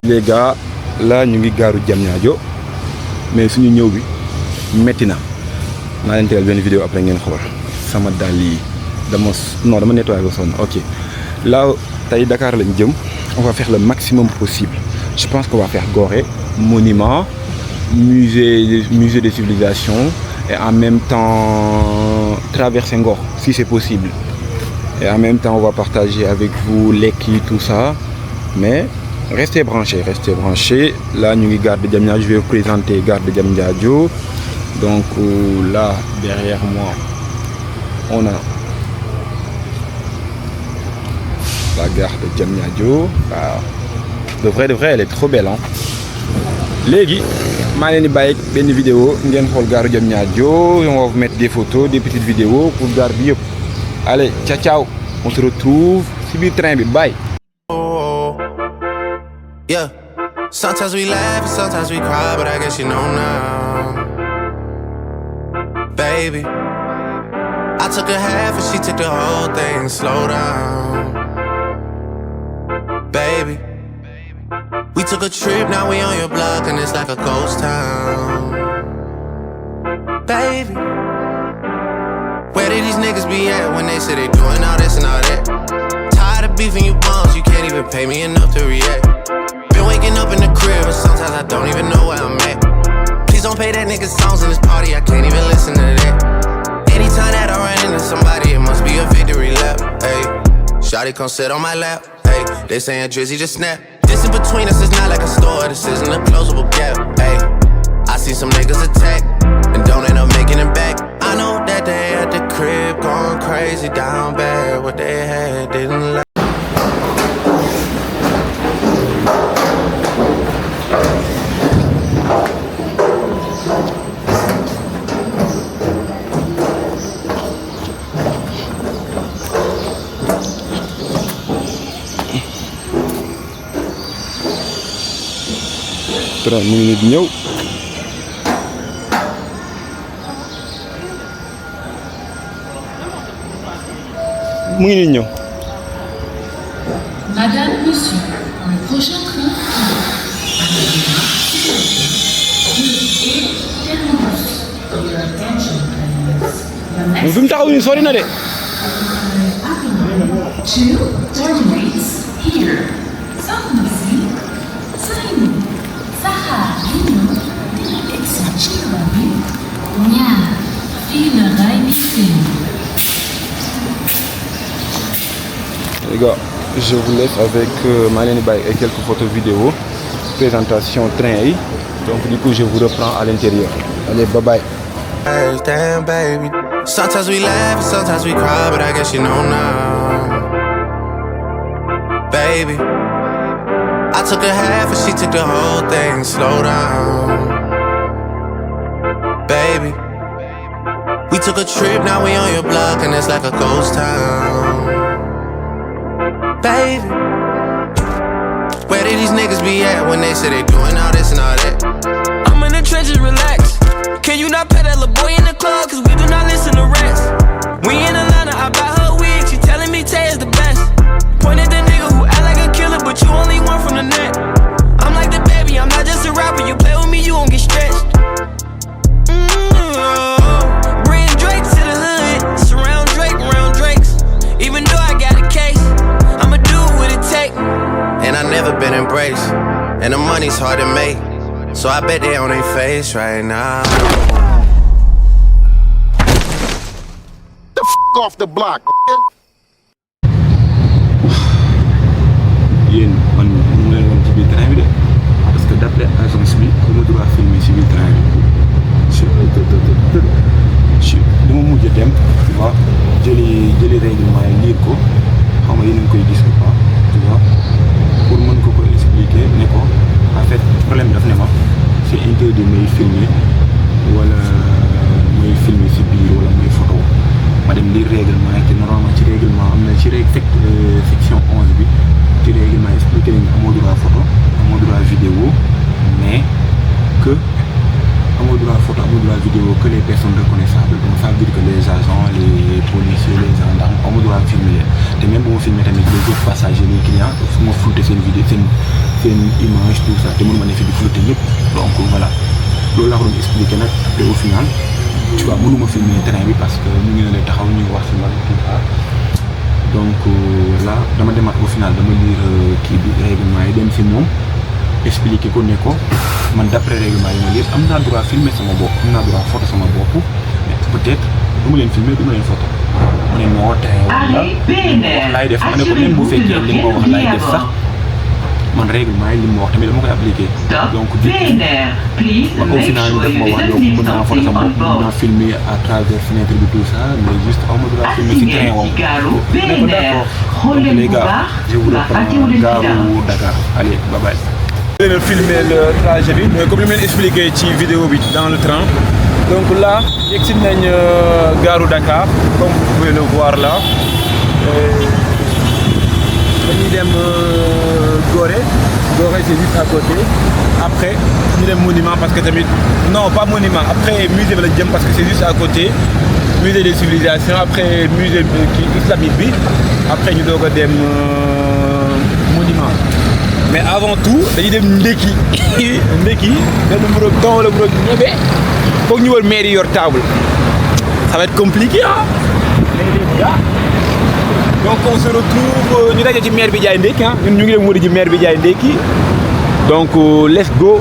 les gars là ñu ngi gaaru Diamniadio mais suñu ñëw bi metti na naa leen tegal benn vidéo après ngeen xool sama dàll yi dama nettoyé ba sonn. Ok là tey Dakar lañ jëm, on va faire le maximum possible. Je pense qu'on va faire Gorée, monument, musée des civilisations et en même temps traverser Ngor si c'est possible. Et en même temps on va partager avec vous l'équipe, tout ça, mais restez branchés. Là ñu ngi gare de Diamniadio, je vais vous présenter gare de Diamniadio. Donc là derrière moi on a la gare de Diamniadio. Waaw de vrai elle est trop belle hein. Léegi maa leen di bàyyi benn vidéo ngeen xool gare de Diamniadio, on va vous mettre des photos, des petites vidéos pour gare bi yëpp. Allez ciao, on se retrouve ci biir train bi, bye. Yeah, sometimes we laugh and sometimes we cry, but I guess you know now. Baby, I took a half and she took the whole thing. Slow down. Baby, we took a trip, now we on your block and it's like a ghost town. Baby, where did these niggas be at when they say they doing all this and all that? Tired of beefing you bums, you can't even pay me enough to react. Been waking up in the crib and sometimes I don't even know where I'm at. Please don't play that nigga songs in this party, I can't even listen to that. Anytime that I run into somebody, it must be a victory lap. Ayy, shawty come sit on my lap. Ayy, they saying Drizzy just snap. This in between us is not like a store, this isn't a closable gap. Ayy, I see some niggas attack and don't end up making it back. I know that they at the crib going crazy down bad. What they had didn't like. Train mu ngi nii di ñëw. Mu ngi nii di ñëw. Madame, monsieur, le prochain train fi mu taxaw nii sori na de. two terminates here. Samsi, Saini, Saha, Lino, Exachirabi, Nya, Fila, Raimi, Les gars, je vous laisse avec Malène Baye et quelques photos vidéo, présentation train yi. Donc du coup je vous reprends à l'intérieur. Allez, bye bye. Damn, baby. Sometimes we laugh and sometimes we cry, but I guess you know now. Baby, I took a half and she took the whole thing. Slow down. Baby, we took a trip, now we on your block and it's like a ghost town. Baby, where did these niggas be at when they say they doing all this and all that? I'm in the trenches, relax. Can you not pay that little boy in the club? Cause we do not listen to rats. We in Atlanta, I buy her wig. She telling me Tay is the best. Pointed the nigga who act like a killer, but you only one from the net. I'm like the baby, I'm not just a rapper. You play with me, you gon' get stretched. Bring Drake to the hood. Surround Drake around Drakes. Even though I got a case, I'ma do what it take. And I never been embraced, and the money's hard to make, so I bet they on their face right now. The f off the block. Yéen man mu leen woon ci biir train bi de parce que d'après agence bi dama droit filmer ci biir train bi. dama mujj dem tu vois jëli règlement yi lire ko xam nga yéen a ngi koy gis ou pas tu vois pour mën ko expliquer ne ko en fait problème daf ne ma c'est interdit may filmer wala may filmer ci biir wala may photo ma dem lire règlement yi te normalement ci règlement am na ci section 11 bi ci règlement expliqué nañu amoo droit photo amoo droit vidéo mais que amoo droit photo amoo droit vidéo que les personnes reconnaissables. Donc ça veut dire que les agents, les policiers, les gendarmes amoo droit filmer te même bu ma filmer tamit les autres passagers les clients su ma flouter seen vidéo seen image tout ça te mënuma ne fi di flotter ñëpp donc voilà loolu laa ko doon expliquer nag te au final tu vois mënuma filmer terrain bi parce que ñu ngi ne lay taxaw ñu wax si man tout ça donc là dama demaat au final dama lire kii bi règlement yi dem si moom expliquer ko ne ko man d'après règlement yi ma lire am naa droit filmer sama bopp am naa droit photo sama bopp mais peut-être du ma leen filmer du ma leen photo mu ne moo terrain laay def ma ne ko même bu fekkee li ma wax laay def sax man règlement yi li ma wax tamit dama koy appliquer donc du coup au final daf ma wax donc mën naa photo sama bopp mën naa filmer à travers fenêtre bi tout ça mais juste aw ma droit filmer ci terrain wam ne ko d'accord donc les gars je vous reprends gare Dakar allez bye bye. Je vais filmer le trajet bi mais comme li ma leen expliqué ci vidéo bi dans le train donc là yegg si nañ gare Dakar comme vous pouvez le voir là dañuy dem Gorée c'est juste à côté après ñu dem monument parce que tamit non pas monument après musée bi la jëm parce que c'est juste à côté musée des civilisations après musée islamique bi après ñu doog a dem monument mais avant tout dañuy dem ndekki benn mburoog ton wala mburoog ñebe foog ñu wër maire yi yor table ça va être compliqué ah mais les gars donc on se retrouve ñu daje ci maire bi jaay ndekki ah ñun ñu ngi dem wëri ci maire bi jaay ndekki donc let's go.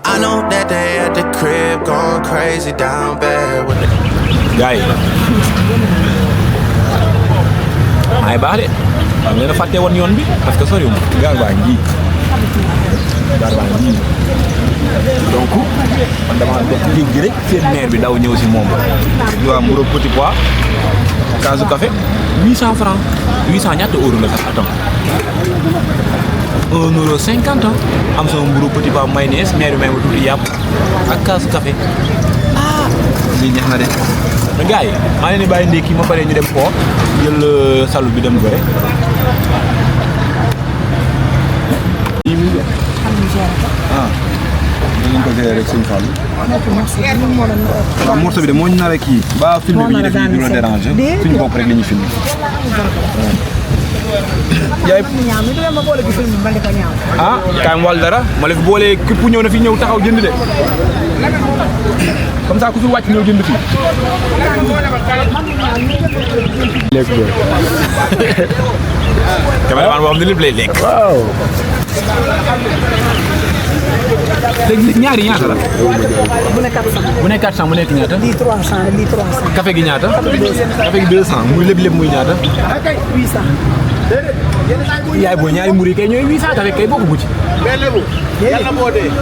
I know that they at the crib going crazy down bad with the gars yi ay baax de waaw ngeen a fàtte woon yoon bi parce que soriwul gaar baa ngi donc man dama dox léegi rek seen maire bi daw ñëw si moom di waa mburu petit pois kaasu café 800 francs 800 ñaata euro la sax attends 1,50 €. Am sama mburu petit pois mayonnaise maire bi may ma tuuti yàpp ak kaasu café ah lii ñax na de mais gars yi maa ngi leen di bàyyi ndékki ma pare ñu dem port jël salu bi dem Gorée. ah dinañ ko gérer rek suñu xaalis. waaw morceau bi de moo ñu nar a kii ba film bi ñu def ñu la déranger suñu bopp rek la ñuy filmer. yaay ah kaay ma wàll dara ma la fi boole képp ñëw na fi ñëw taxaw jënd de comme ça ku fi wàcc ñëw jënd fi. lekk ko. caméraman boo xam ne lépp lay lekk. waaw. léegi ñaari ñaata la. bu ne 400. bu ne 400 mu nekk ñaata. lii 300 lii 300. café gi ñaata. café gi 200 muy lépp muy ñaata. 800. yaay booy ñaari mburu yi kay ñooy 800 café kay bokku ci.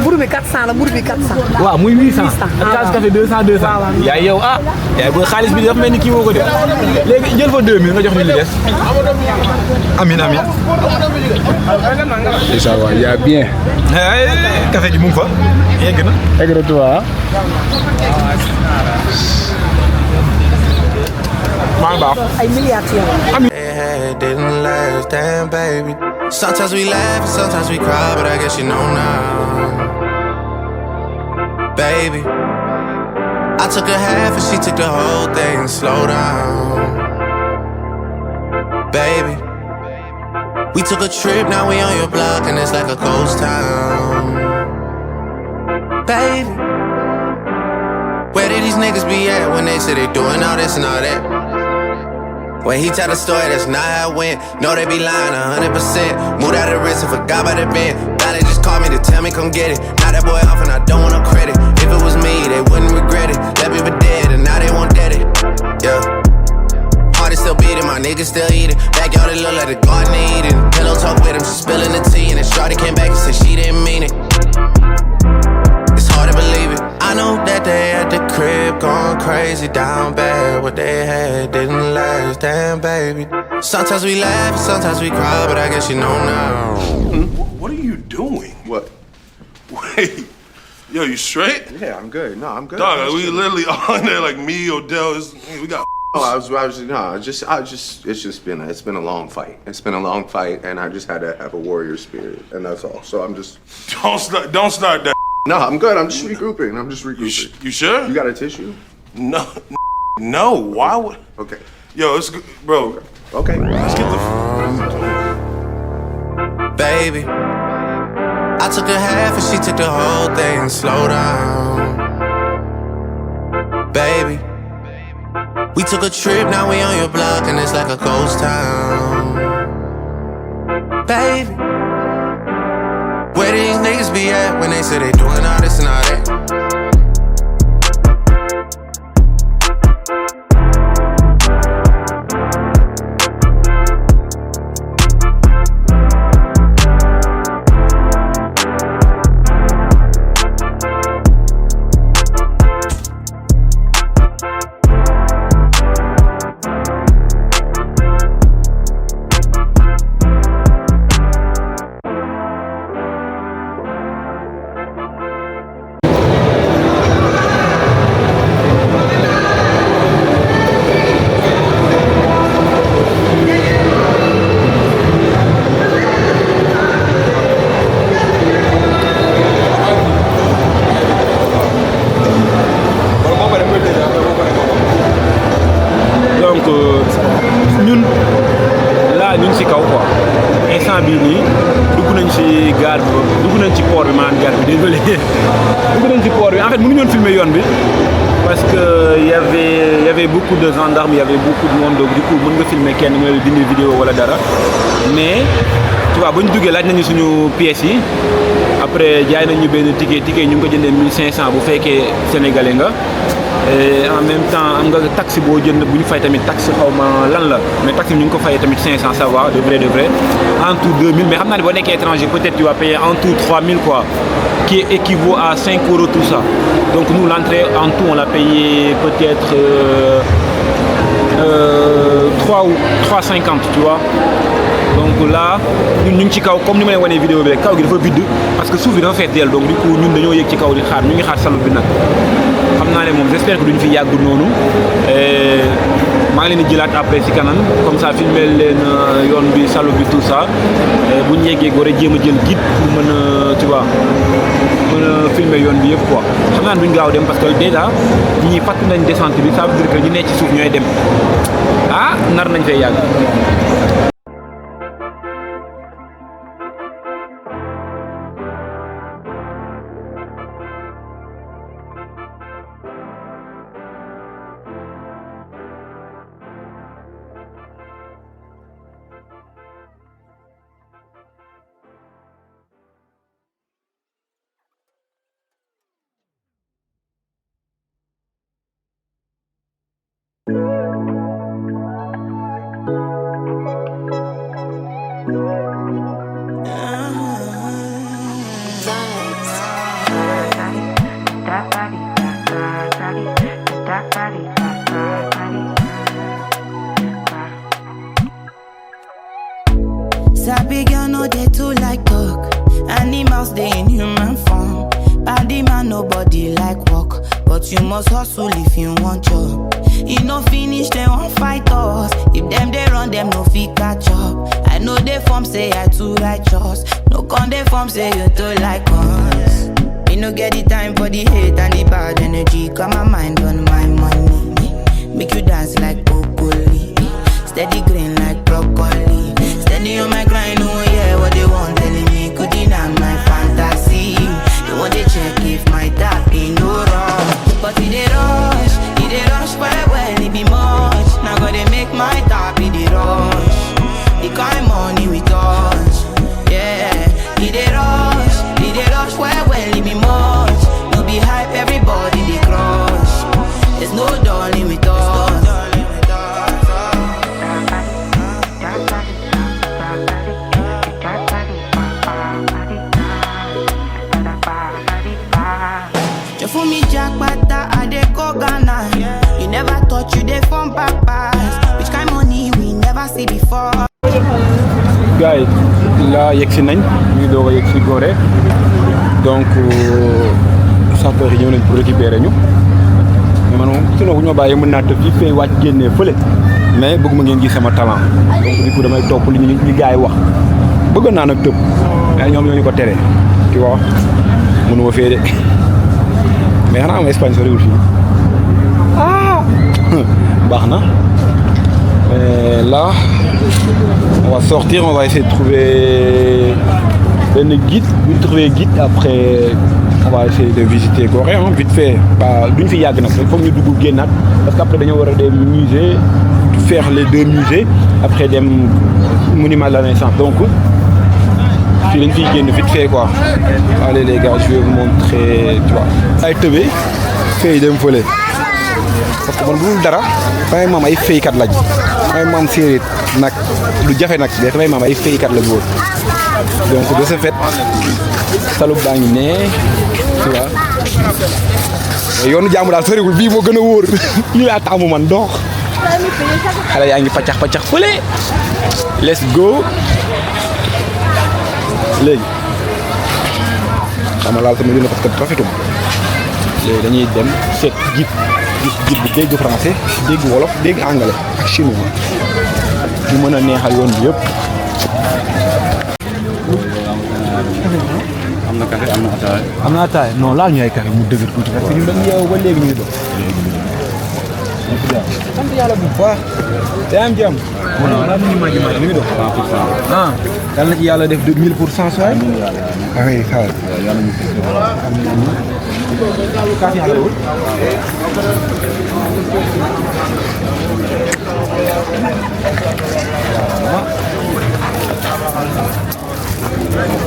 mburu bi 400 la mburu bi 400. waaw muy 800. ak kaas café 200. yaay yow ah. yaay booy xaalis bi dafa mel ni kii woo ko def. léegi jël fa 2000 nga jox ñu li des. amin. Ça va, il y a bien. café gi mu ngi fa. yegg na. Egg na toi. maa baax. ay milliards didn't last, damn baby. Sometimes we laugh, sometimes we cry, but I guess you know now. Baby, I took a half and she took the whole thing. Slow down, baby. We took a trip, now we on your block and it's like a ghost town. Baby, where did these niggas be at when they say they doing all this and all that? When he tell the story, that's not how it went. No, they be lying 100%. Moved out of the wrist and forgot about the bend. Now they just call me to tell me come get it. Now that boy off and I don't want no credit. If it was me, they wouldn't regret it. Left me for dead and now they won't dead it. Yeah. Heart is still beating, my niggas still eating. Backyard it look like the garden they eating. Pillow talk with him, she spilling the tea. And then Shawty came back and said she didn't mean it. It's hard to believe it. I know that they at the crib going crazy down bad. What they had didn't last, damn baby. Sometimes we laugh, sometimes we cry, but I guess you know now. What are you doing? What? Wait. Yo, you straight? Yeah, I'm good. No, I'm good. Dog, we literally on there like me, Odell. We got. Oh, it's been a long fight. It's been a long fight, and I just had to have a warrior spirit, and that's all. So I'm just. Don't start that. No, I'm good. I'm just regrouping. You sure? You got a tissue? No. Why would? Okay. Yo, it's good, bro. Okay. Let's get the. baby. I took a half and she took the whole thing. Slow down, baby. We took a trip, now we on your block and it's like a ghost town, baby. Where these niggas be at when they say they doing all this and all that? Parce que il y avait beaucoup de gendarmes, il y avait beaucoup de monde, donc du coup mën nga filmer kenn mooy dindi vidéo wala dara mais tu vois ba ñu duggee laaj nañu suñu pièces yi après jaay nañu benn ticket yi ñu ngi ko jëndee 1500 bu fekkee sénégalais nga et en même temps am nga taxi boo jënd bu ñu fay tamit taxi xaw ma lan la mais taxi ñu ngi ko fayee tamit 500 ça va de vrai en tout 2000 mais xam naa ne boo nekkee étranger peut-être tu vas payer en tout 3000 quoi qui équivaut à 5 € tout ça. Donc nous l'entrée en tout on l'a payé peut-être 3 ou 3,50 tu vois. Donc là ñun ñu ngi ci kaw comme ni ma leen wanee vidéo bi rek kaw gi dafa vide parce que suuf bi dafa fees dell donc du coup ñun dañoo yëg ci kaw di xaar ñu ngi xaar salut bi nag xam naa ne moom j'espère que duñu fi yàgg noonu maa ngi leen di jëlaat après si kanam comme ça filmer leen yoon bi salut bi tout ça bu ñu yeggee war a jéem a jël guide pour mën a tu vois mën a filmer yoon bi yëpp quoi xam naa ne duñ gaaw dem parce que déjà ñi fàtt nañ descente bi ça veut dire que ñu nekk ci suuf ñooy dem ah nar nañ fay yàgg. Sabi girl no they too like talk. Animals they in human form. Body man nobody like walk, but you must hustle if you want job. You no finish they won't fight us. If them they run them no fit catch up. I know they form say I too righteous. No con they form say you too like us. Me no get the time for the hate and the bad energy. Got my mind on my money. Make you dance like broccoli. Steady green like broccoli. Steady on my grind, oh yeah, what they want telling me could deny my fantasy. They want to check if my tap ain't no wrong. But it they rush well, it be much. Now gotta make my tap in the rush. The kind money we touch, yeah. It they rush well, it be much. No be hype, everybody they crush. There's no darling with us. For me jackpata, I dey go Ghana. You never thought you dey from papas. Which kind money we never see before. Guys, là yegsi nañ ñu doog a yegsi Gorée donc sapeurs yi ñëw nañ pour récupérer ñu mais man moom sinon bu ñu ma bàyyee mën naa tëb fii fee wàcc génnee fële mais bëgguma ngeen gis sama talent donc du coup damay topp li gars yi wax bëgg naa nag tëb mais ñoom ñoo ñu ko tere tu vois mënuma fee de mais xanaa am Espagne soriwul fii ah baax na là on va sortir, on va essayer de trouver benn guide bu ñu trouvé guide après on va essayer de visiter Gorée hein, vite fait ba duñ fi yàgg nag il faut ñu dugg génnaat parce que après dañoo war a dem musée faire les 2 musées après dem monument de la Renaissance donc fii lañ fiy génn vite fait quoi. Allez les gars je vais vous montrer tu vois ay tëbee fay dem fële parce que man bu dul dara damay maam ay faykat lañ damay maam séeréer nag lu jafe nag mais damay maam ay faykat lañ woon donc de ce fait salub baa ngi ne tu vois yoonu jaamu daal soriwul bii moo gën a wóor lii laa taamu man dox xale yaa ngi paccax paccax fële let's go léegi xam nga laal sama yónne parce que rafetuma léegi dañuy dem seet guide bu dégg français dégg wolof dégg anglais ak chinois ñu mën a neexal yoon bi yëpp. am na café am na ataaya. am na ataaya non laal ñu ay café mu dëgër tuuti parce que ñun dañu yeewu ba léegi ñuy dox. sant yàlla bu baax. yaa am jàmm. waaw mu ngi màgg màgg mi ngi dox. 100%. ah yal na ci yàlla def 1000% sooy. ah oui xaaral. yàlla ñu kaaf yàlla wul.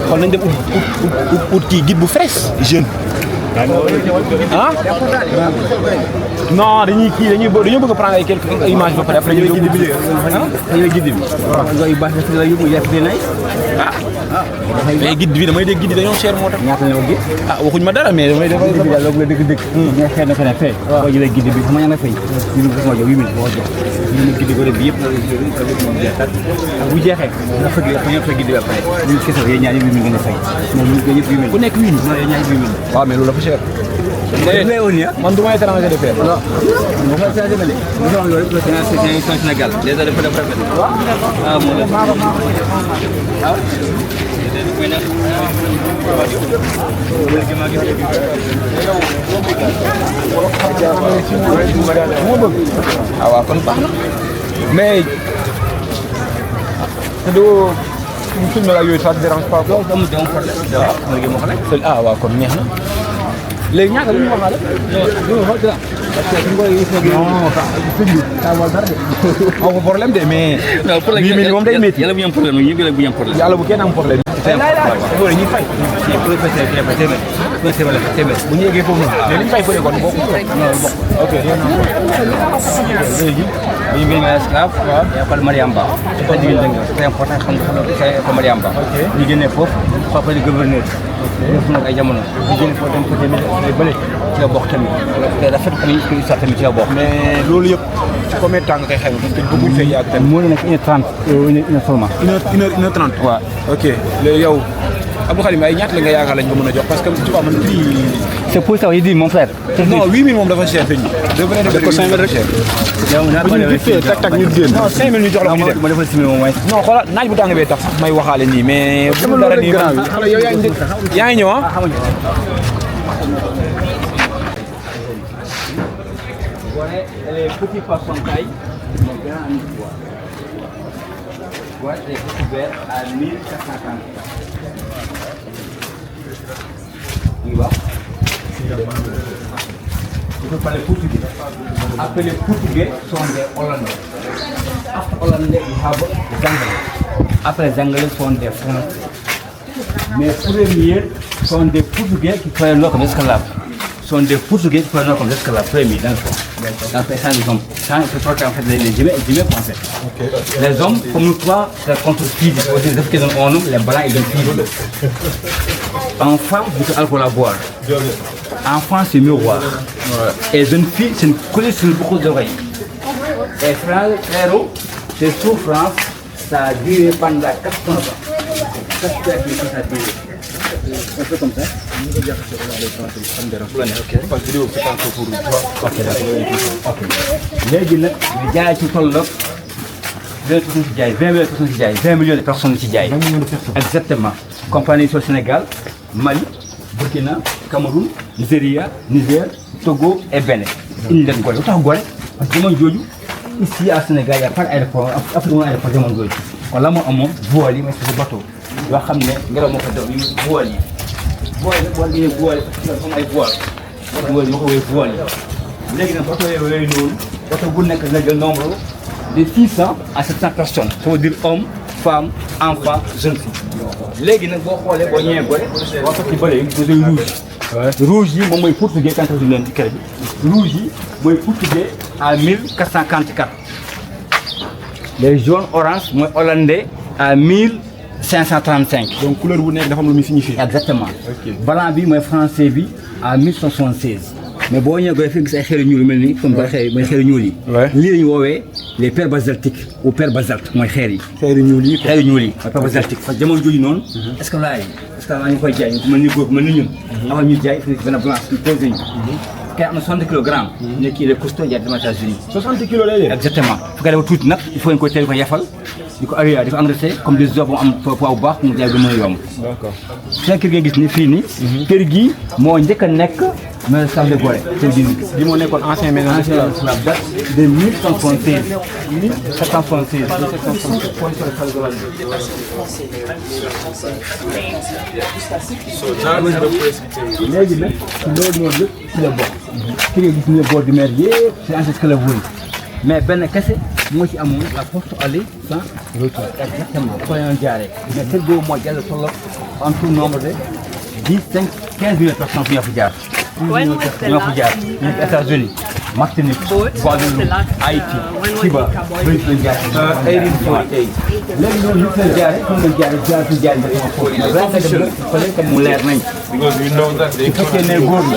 xool nañ dem ut kii guide bu fraîche jeune. ah non dañuy bëgg a prendre ay quelques images ba pare après ñu guide bi dañuy guide bi ay bâche def la yóbbu yàq nay mais guide bi damay dégg guide dañoo cher moo tax ñaata ñoo guide ah waxuñ ma dara mais damay def yàlla bu la dëgg dëgg nga xëy na ko ne fee boo jëlee guide bi xam nga nga fay ñu ko ma jox 8000 boo jox ñu guide ko bi yëpp bu jeexee nga fëgg nga fay guide ba pare ñu kessa yé ñaari 8000 nga fay moom ñu ñëpp 8000 ku nekk 8000 non ñaari 8000 waaw mais loolu dafa cher man du may étranger de faire. non non non c'est vrai. nous sommes là pour le Sénégal. les autres dafa def rafet. ah moo la. ah. ah waaw kon baax na mais doo mu filmé la yooyu ça te dérange pas. donc amul problème. ah waaw kon neex na. léegi ñaata lu ñu waxaale. parce que suñu koy gis non sëñ bi tawal dara de. aw ko problème de mais. non problème yi moom day métti. yàlla bu ñu am problème ñëpp yàlla bu ñu am problème. yàlla bu kenn am problème. loolu ñuy fay. bu ñu yeggee foofu noonu. mais li ñu fay fële kon bokk. ok. léegi. bu ñu génnee esclave. waaw école Mariamba. c'est important xam nga école Mariamba. ñu génnee foofu papa di gouverneur. def nag ay jamono ñu génne foofu dem côté bële ci la bokk tamit te rafet tamit histoire tamit ci la bokk. mais loolu yëpp ci combien de temps nga koy xayma parce que bëgguñ fay yàgg tamit. moo nekk 1h30 1h seulement. 1h30. waaw ok léegi yow Abdou Khadim ay ñaata la nga yaakaar lañ ko mën a jox parce que tu vois man prix. c'est pour ça il dit mon frère. non 8000 moom dafa cher sëñ bi. def ko 5000 rek cher. yow naa ko defee tak tak ñu génn. non 5000 ñu jox la ko ñu dem. ma defal 6000 moom mooy. non xoolal naaj bu tàng bee tax sax may waxaale nii mais. bu dara nii man yow yaa ngi ñëw ah. Voilà les petits poissons taille, les grands en bois. Voilà les petits verres à 1440. Il va. Il faut parler portugais. Après les portugais sont des hollandais. Après hollandais, il y a des anglais. Après les anglais sont des français. Mais premiers sont des portugais qui font l'or comme esclaves. Sont des portugais qui font l'or comme esclaves. Premiers, dans le fond. Dans le fait, les hommes. Sans que toi, en fait, les Jimés français. Okay. Les hommes, comme nous trois, c'est contre physique. Les Africains ont nous, les blancs, ils ont physique. Enfant, c'est alcool à boire. Enfant, c'est miroir. Ouais. Et jeune fille, c'est une collée sur beaucoup d'oreilles. Et frérot, c'est souffrance, ça a duré pendant 4 ans. Ça a duré. Un peu comme ça. Ok. Parce que vidéo, c'est pas encore pour toi. Ok, d'accord. Ok. Léegi nag, ñu jaay ci toll nag 20 millions de personnes ci jaay. 20 millions de personnes. Exactement. Compagnie sur Sénégal, Mali, Burkina, Cameroun, Nigeria, Niger, Togo et Bénin. Indi leen Gorée. Lu tax Gorée? Parce que jamono jooju ici à Sénégal, il n'y a pas d'aéroport. Afrique moom aéroport jamono jooju. Kon la moo amoon voile yi mooy bateau. yoo xam ne ngelaw moo ko daw yu voile yi boo génnee voile comme ay voile voile moo ko wéy voile yi léegi nag oto yooyu noonu oto bu nekk na jël nombre de 600 à 700 personnes ça veut dire hommes femmes enfants jeunes filles léegi nag boo xoolee boo ñëwee Gorée boo fekk bële yi rouge rouge yi moom mooy portugais quand on leen ci kër bi rouge yi mooy portugais à 1444 les jaunes orange mooy hollandais à 1535. donc couleur bu nekk dafa am lu muy signifié. exactement blanc bi mooy français bi à 1176 mais boo ñëwee Gorée fi gis ay xeeru ñuul yu mel nii comme mooy xeeru ñuul yi. lii la ñu woowee les pierres basaltiques ou pierres basalte mooy xeer yi. xeeru ñuul yi xeeru ñuul yi mooy pierres basaltiques parce que jamono jooju noonu. est-ce que laay est-ce que laa ñu koy jaay ñu mel ni góor mel ni ñun. avant ñu jaay fi benn blanche ñu posé ñu. kay am na 60 kilogrammes. ne kii les costauds jaay dem États-Unis. 60 kilos lay leen. exactement fu ko defee tuuti nag il faut ko teel ko yafal di ko aéré di ko engraissé comme des œufs bu am poids bu baax mu jaay ba mën a yomb. d'accord seen kër gi gis ni fii nii. kër gi moo njëkk a nekk maison de Gorée. kër gi li moo nekkoon ancien maison la date de 1776. 1776. léegi nag loolu noonu yëpp ci la bokk. kër gi gis nga bord du mer yëpp c'est ancien esclavatoire mais benn kese moo ci amoon la porte allée sans retour. exactement fa la ñu jaaree. mais kër googu moo jàll tolloo en tout nombre de 10 5 15 000 personnes ñoo fi jaar. ñoo fi jaar nekk États-Unis Martinique Guadeloupe Haïti Cuba bëri na jaar. léegi loolu ñu koy jaaree fu mu jaaree jaar fi jaaree ba foofu. mais mu leer nañ. su fekkee ne góor ñi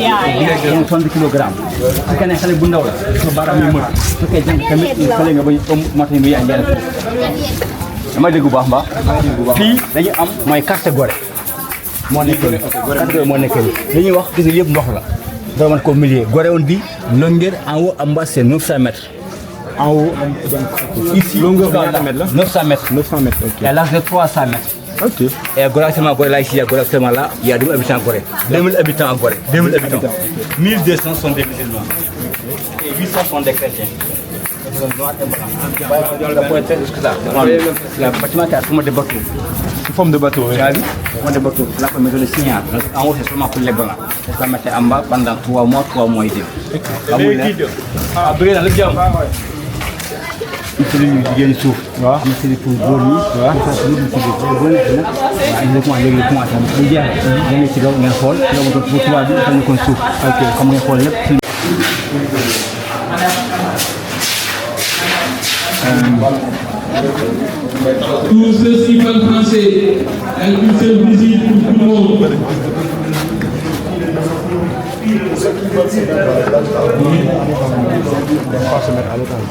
60 kilogrammes. su fekkee ne xale bu ndaw la su baaraam yu mën su fekkee jàng tamit xale nga bañ a ëmb matin bi yaa ngi jaaree damay dégg bu baax mbaa. fii dañu am mooy carte Gorée. moo nekk nii moo nekk nii li ñuy wax gis nga yëpp ndox la. doo mën koo millier Gorée on dit longueur en haut en bas c'est 900 mètres. en haut ici longueur de 900 mètres là. 900 mètres. 900 mètres ok. Et l'âge de 300 mètres. ok. Et Gorée actuellement Gorée là ici Gorée actuellement là il y a 2000 habitants en Gorée. 2000 habitants en Gorée. 2000 habitants. 1200 sont des musulmans. Et 800 sont des chrétiens. Le bâtiment est à forme de bateau. Sous forme de bateau, oui. Tu as vu? Forme de bateau. Là, on met le signal. En haut, c'est seulement pour les blancs. On va mettre en bas pendant 3 mois et demi. Ah, brûler le diable. Il faut lui dire suuf. waaw am na seen pour góor ñi. waaw pour ça lu ci góor ñi nag. waaw exactement léegi la commencé am lu jeex. da ngay ci daw ngeen xool yow pour tubaab bi dafa nekkoon suuf. ok xam ngeen xool lépp. Tout ceci parle français. Une seule visite pour tout le monde.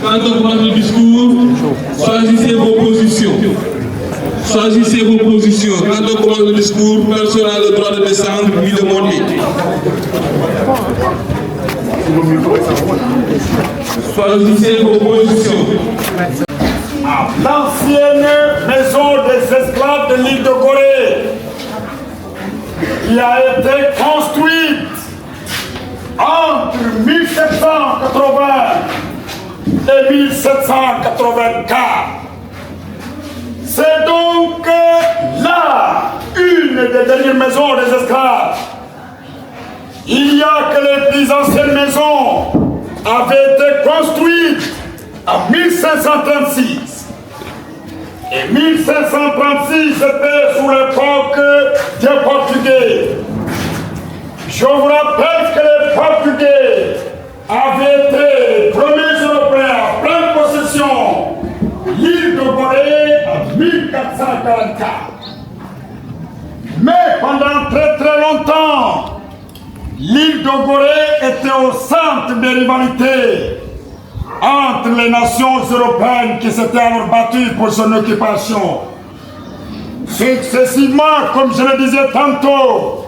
Quand on prend le discours, choisissez vos positions. Choisissez vos positions. Quand on commence le discours, personne n'a le droit de descendre ni de monter. Choisissez vos positions. L'ancienne maison des esclaves de l'île de Gorée, qui a été construite entre 1780 et 1784. C'est donc là une des dernières maisons des esclaves. Il n'y a que les plus anciennes maisons avaient été construites en 1536. Et 1536 c'était sous l'époque des Portugais. Je vous rappelle que les Portugais avaient été les premiers Européens en pleine possession l'île de Gorée en 1444. Mais pendant très très longtemps, l'île de Gorée était au centre des rivalités entre les nations européennes qui s'étaient alors battues pour son occupation. Successivement, comme je le disais tantôt,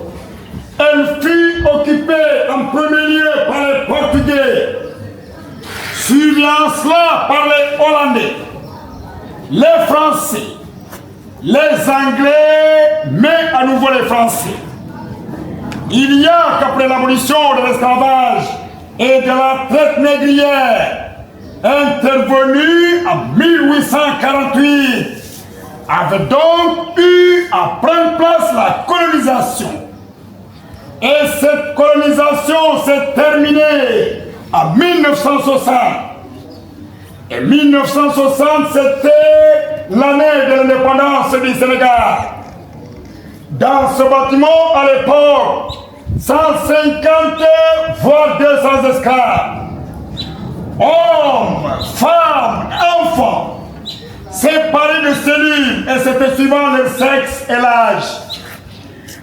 elle fut occupée en premier lieu par les Portugais, suivant cela par les Hollandais, les Français, les Anglais, mais à nouveau les Français. Il y a qu'après l'abolition de l'esclavage et de la traite négrière, intervenue en 1848, avait donc eu à prendre place la colonisation. Et cette colonisation s'est terminée en 1960. Et 1960, c'était l'année de l'indépendance du Sénégal. Dans ce bâtiment, à l'époque, 150 voire 200 esclaves, hommes, femmes, enfants, séparés de cellules, et c'était suivant le sexe et l'âge.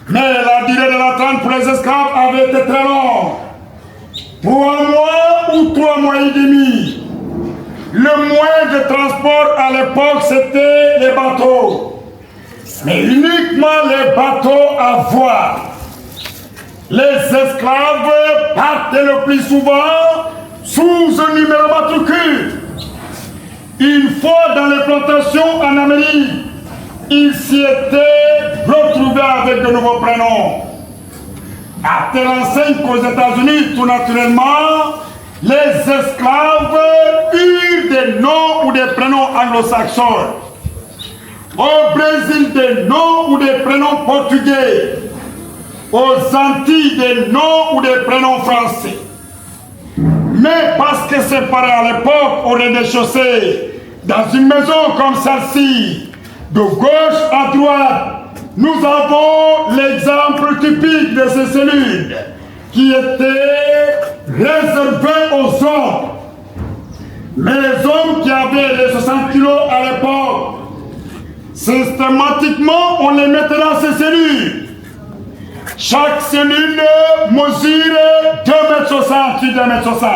Mais la durée de l'attente pour les esclaves avait été très longue. 3 mois ou 3 mois et demi. Le moyen de transport à l'époque, c'était les bateaux. Mais uniquement les bateaux à voile. Les esclaves partaient le plus souvent sous un numéro matricule. Une fois dans les plantations en Amérique, ils s'y étaient retrouvés avec de nouveaux prénoms. À tel enseigne qu'aux États-Unis, tout naturellement, les esclaves eurent des noms ou des prénoms anglo-saxons. Au Brésil, des noms ou des prénoms portugais. Aux Antilles, des noms ou des prénoms français. Mais parce que c'est pareil à l'époque, au rez-de-chaussée, dans une maison comme celle-ci, de gauche à droite, nous avons l'exemple typique de ces cellules qui étaient réservées aux hommes. Mais les hommes qui avaient les 60 kilos à l'époque, systématiquement, on les mettait dans ces cellules. Chaque cellule mesure 2,60 m sur 2,60 m.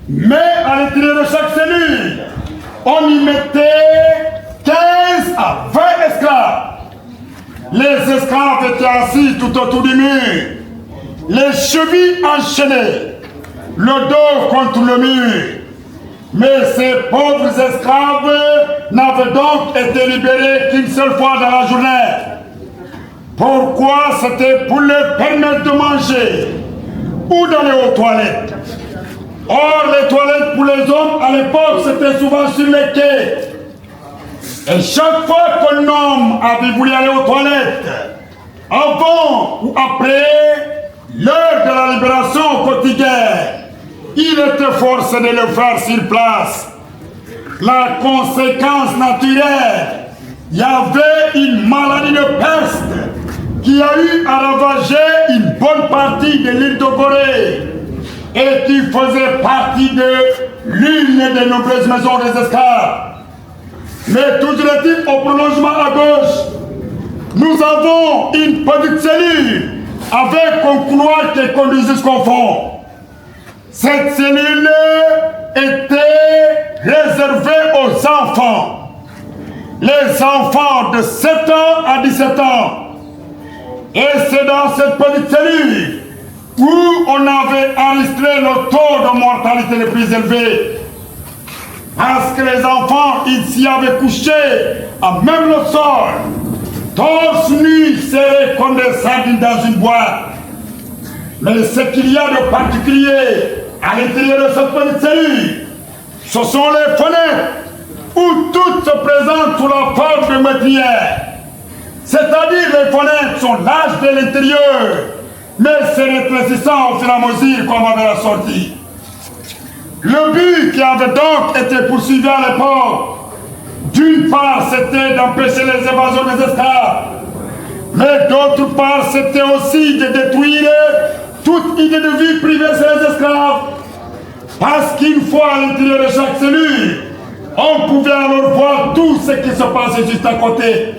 Mais à l'intérieur de chaque cellule, on y mettait 15 à 20 esclaves. Les esclaves étaient assis tout autour du mur, les chevilles enchaînées, le dos contre le mur. Mais ces pauvres esclaves n'avaient donc été libérés qu'une seule fois dans la journée. Pourquoi? C'était pour leur permettre de manger ou d'aller aux toilettes. Or, les toilettes pour les hommes à l'époque, c'était souvent sur les quais. Et chaque fois qu'un homme avait voulu aller aux toilettes, avant ou après l'heure de la libération quotidienne, il était forcé de le faire sur place. La conséquence naturelle, il y avait une maladie de peste qui a eu à ravager une bonne partie de l'île de Gorée et qui faisait partie de l'une des nombreuses maisons des esclaves. Mais toujours est-il, au prolongement à gauche, nous avons une petite cellule avec un couloir qui conduit jusqu'au fond. Cette cellule était réservée aux enfants. Les enfants de 7 ans à 17 ans. Et c'est dans cette petite cellule où on avait enregistré le taux de mortalité le plus élevé. Parce que les enfants, ils s'y avaient couché à même le sol, torse nu, serrés comme des sardines dans une boîte. Mais ce qu'il y a de particulier à l'intérieur de cette petite cellule, ce sont les fenêtres où toutes se présentent sous la forme de meurtrières. C'est-à-dire les fenêtres sont larges de l'intérieur, mais c'est rétrécissant au fur et à mesure qu'on va vers la sortie. Le but qui avait donc été poursuivi à l'époque, d'une part c'était d'empêcher les évasions des esclaves, mais d'autre part c'était aussi de détruire toute idée de vie privée sur les esclaves. Parce qu'une fois à l'intérieur de chaque cellule, on pouvait alors voir tout ce qui se passait juste à côté.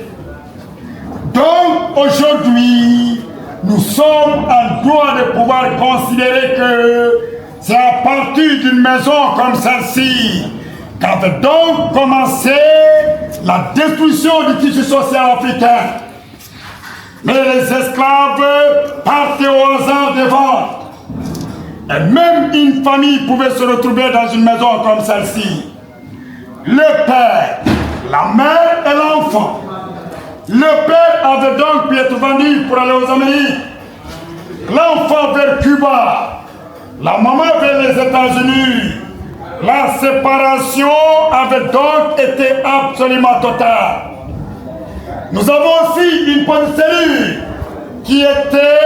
Donc aujourd'hui, nous sommes en droit de pouvoir considérer que c'est à partir d'une maison comme celle-ci qu'avait donc commencé la destruction du tissu social africain. Mais les esclaves partaient au hasard des ventes. Et même une famille pouvait se retrouver dans une maison comme celle-ci. Le père, la mère et l'enfant. Le père avait donc pu être vendu pour aller aux Amériques. L'enfant vers Cuba. La maman vers les États-Unis. La séparation avait donc été absolument totale. Nous avons aussi une petite cellule qui était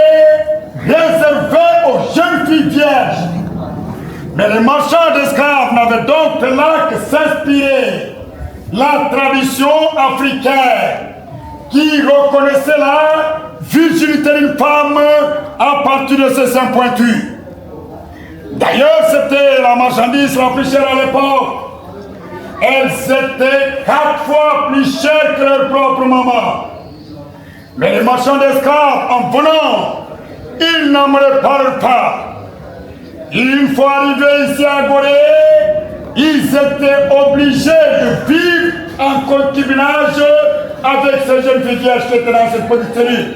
réservée aux jeunes filles vierges. Mais les marchands d'esclaves n'avaient donc là que s'inspirer la tradition africaine qui reconnaissait la virginité d'une femme à partir de ses seins pointus. D'ailleurs, c'était la marchandise la plus chère à l'époque. Elles étaient 4 fois plus chères que leur propre maman. Mais les marchands d'esclaves, en venant, ils n'en me parlent pas. Une fois arrivés ici à Gorée, ils étaient obligés de vivre en concubinage avec ces jeunes filles vierges qui étaient dans cette petite cellule.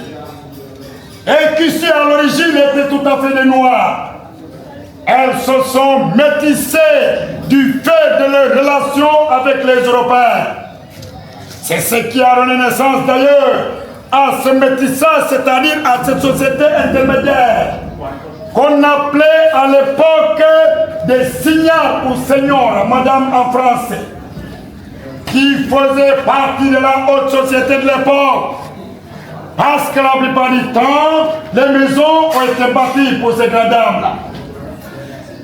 Et qui, à l'origine, étaient tout à fait des noirs. Elles se sont métissées du fait de leur relation avec les Européens. C'est ce qui a donné naissance d'ailleurs à ce métissage, c'est-à-dire à cette société intermédiaire qu'on appelait à l'époque des signares ou seigneurs, madame en français, qui faisaient partie de la haute société de l'époque. Parce que la plupart du temps, les maisons ont été bâties pour ces grandes dames-là.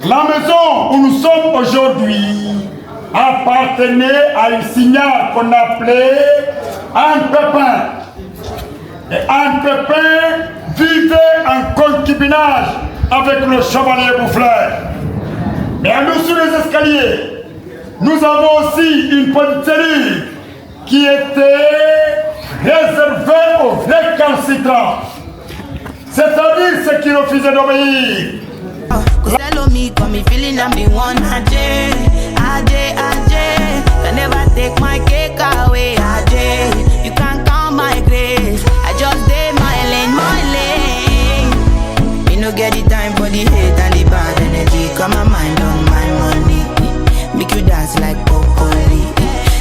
La maison où nous sommes aujourd'hui appartenait à une signare qu'on appelait Anne Pépin. Et Anne Pépin vivait en concubinage avec le chevalier Boufflers. Mais en dessous des escaliers, nous avons aussi une petite cellule qui était réservée aux récalcitrants, c'est-à-dire ceux qui refusaient d'obéir. Cause hello me, got me feeling I'm the one. Ajay, can never take my cake away. Ajay, you can't count my grace. I just did my lane. Me no get the time for the hate and the bad energy. Got my mind on my money. Make you dance like broccoli.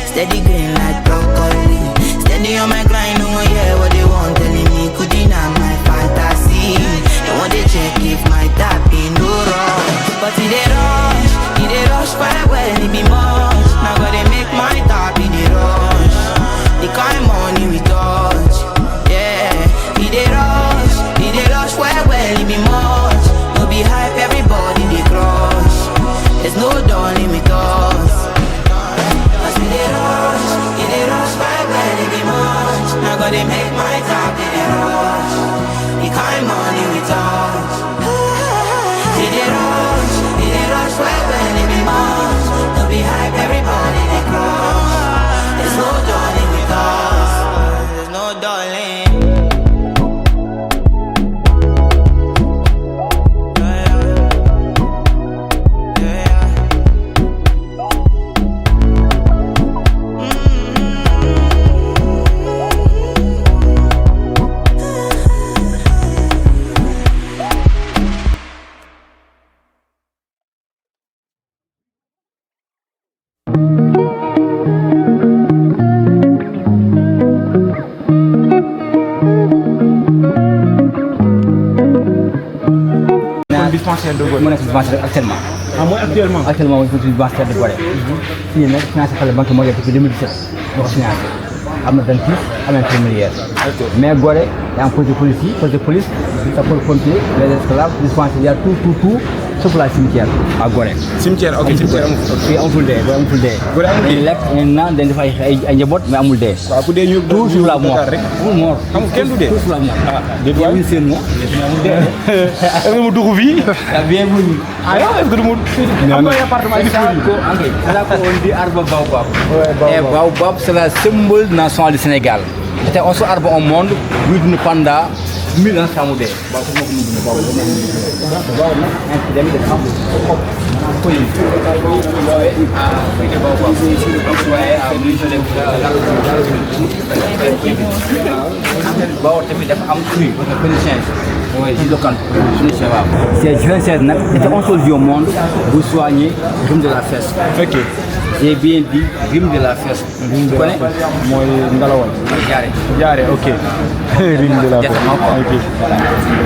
Steady green like broccoli. Steady on my grind, no one hear what they want telling me. Could deny my fantasy. They want to check if my tap in no wrong. But it they rush quite well, it be much. Now gotta make my tap in the rush. The kind money we touch, yeah. It they rush quite well, it be much. No be hype, everybody they crush. There's no darling with us. Cause it they rush quite well, it be much. Now gotta make my tap in the rush. The kind money we touch. It they rush right when it be much. Don't be hype, everybody they crush. There's no darling with us. There's no darling. dispensaire de Gorée. Mu nekk dispensaire actuellement. Ah mooy actuellement. Actuellement mooy dispensaire de Gorée. fii nag financé par la banque mondiale depuis 2017 moo ko financé. am na dentiste am na infirmière. mais Gorée yaa ngi poste de police sapeurs-pompiers les esclaves dispensaire il y a tout sauf la cimetière à Gorée. Cimetière ok cimetière amul. fii amul dee Gorée amul dee. Gorée amul dee lekk naan dañ def ay njaboot mais amul dee. waaw ku dee ñu tout sur la mort amul mort. amul kenn du dee tout sur la mort. ah déedéet waay seen mort amul dee. est-ce que mu dugg fii. bienvenue. ah yow est-ce que du mu. am na appartement yi ko engrais. c'est là qu'on dit arbre baobab. et baobab c'est le symbole national du Sénégal. c'était un seul arbre au monde buy dund pendant 1000 ans sans mu dee. waaw su ma ko dund baobab nag épidémie de xam baobab tamit dafa am fruit connaissance. Oui, c'est local. C'est juin 16 nag c'était un seul jour au monde bu soigner rhume de la fesse. ok. J'ai bien dit rhume de la fesse. rhume de la fesse mooy ngalawal. jaare ok. rhume de la fesse ok.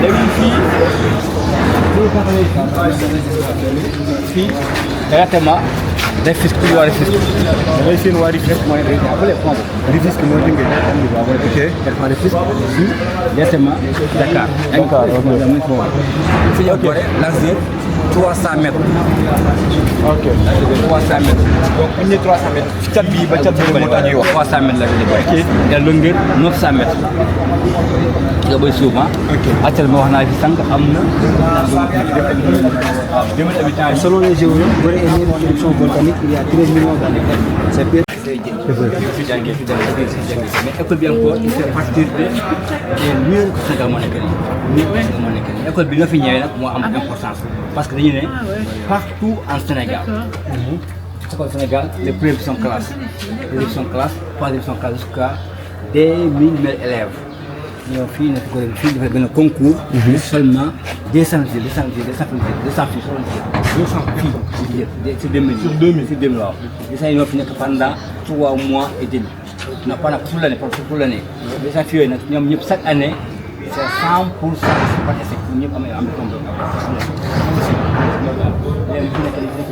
léegi fii Directement, Rufisque, plus loin Rufisque. damay seen waa Rufisque. Mooy après pont bi. Rufisque mooy Tëngéej. ok. Directement Rufisque, ici, directement Dakar. Dakar, ok. Fi ñu boole Lansir 300 mètres. ok. 300 mètres. donc bu ñu nee 300 mètres. ci cat bii ba cat bii moo tax ñuy wax. 300 mètres la ñu boole. La longueur 900 mètres. nga bëri souvent. Actuellement wax naa fi sànq am na. Selon les géologues, Gorée est née d'une éruption volcanique il y a 13 millions d'années. C'est pire. Mais école bi encore il fait partie des meilleurs que Sénégal moo nekk nii. École bi nga fi ñëwee nag moo am importance parce que dañu ne partout en Sénégal. École Sénégal les premières sont classe, deuxième sont classe, troisième sont classe jusqu'à des 1000 élèves. ñoo fii nekk ko fii dafay benn concours. Seulement 200 filles sur 2000. Sur 2000 waaw. 200 ñoo fi nekk pendant 3 mois et demi. non pendant toute l'année. 200 filles yooyu nag ñoom ñëpp chaque année c'est 100% par essai ñëpp am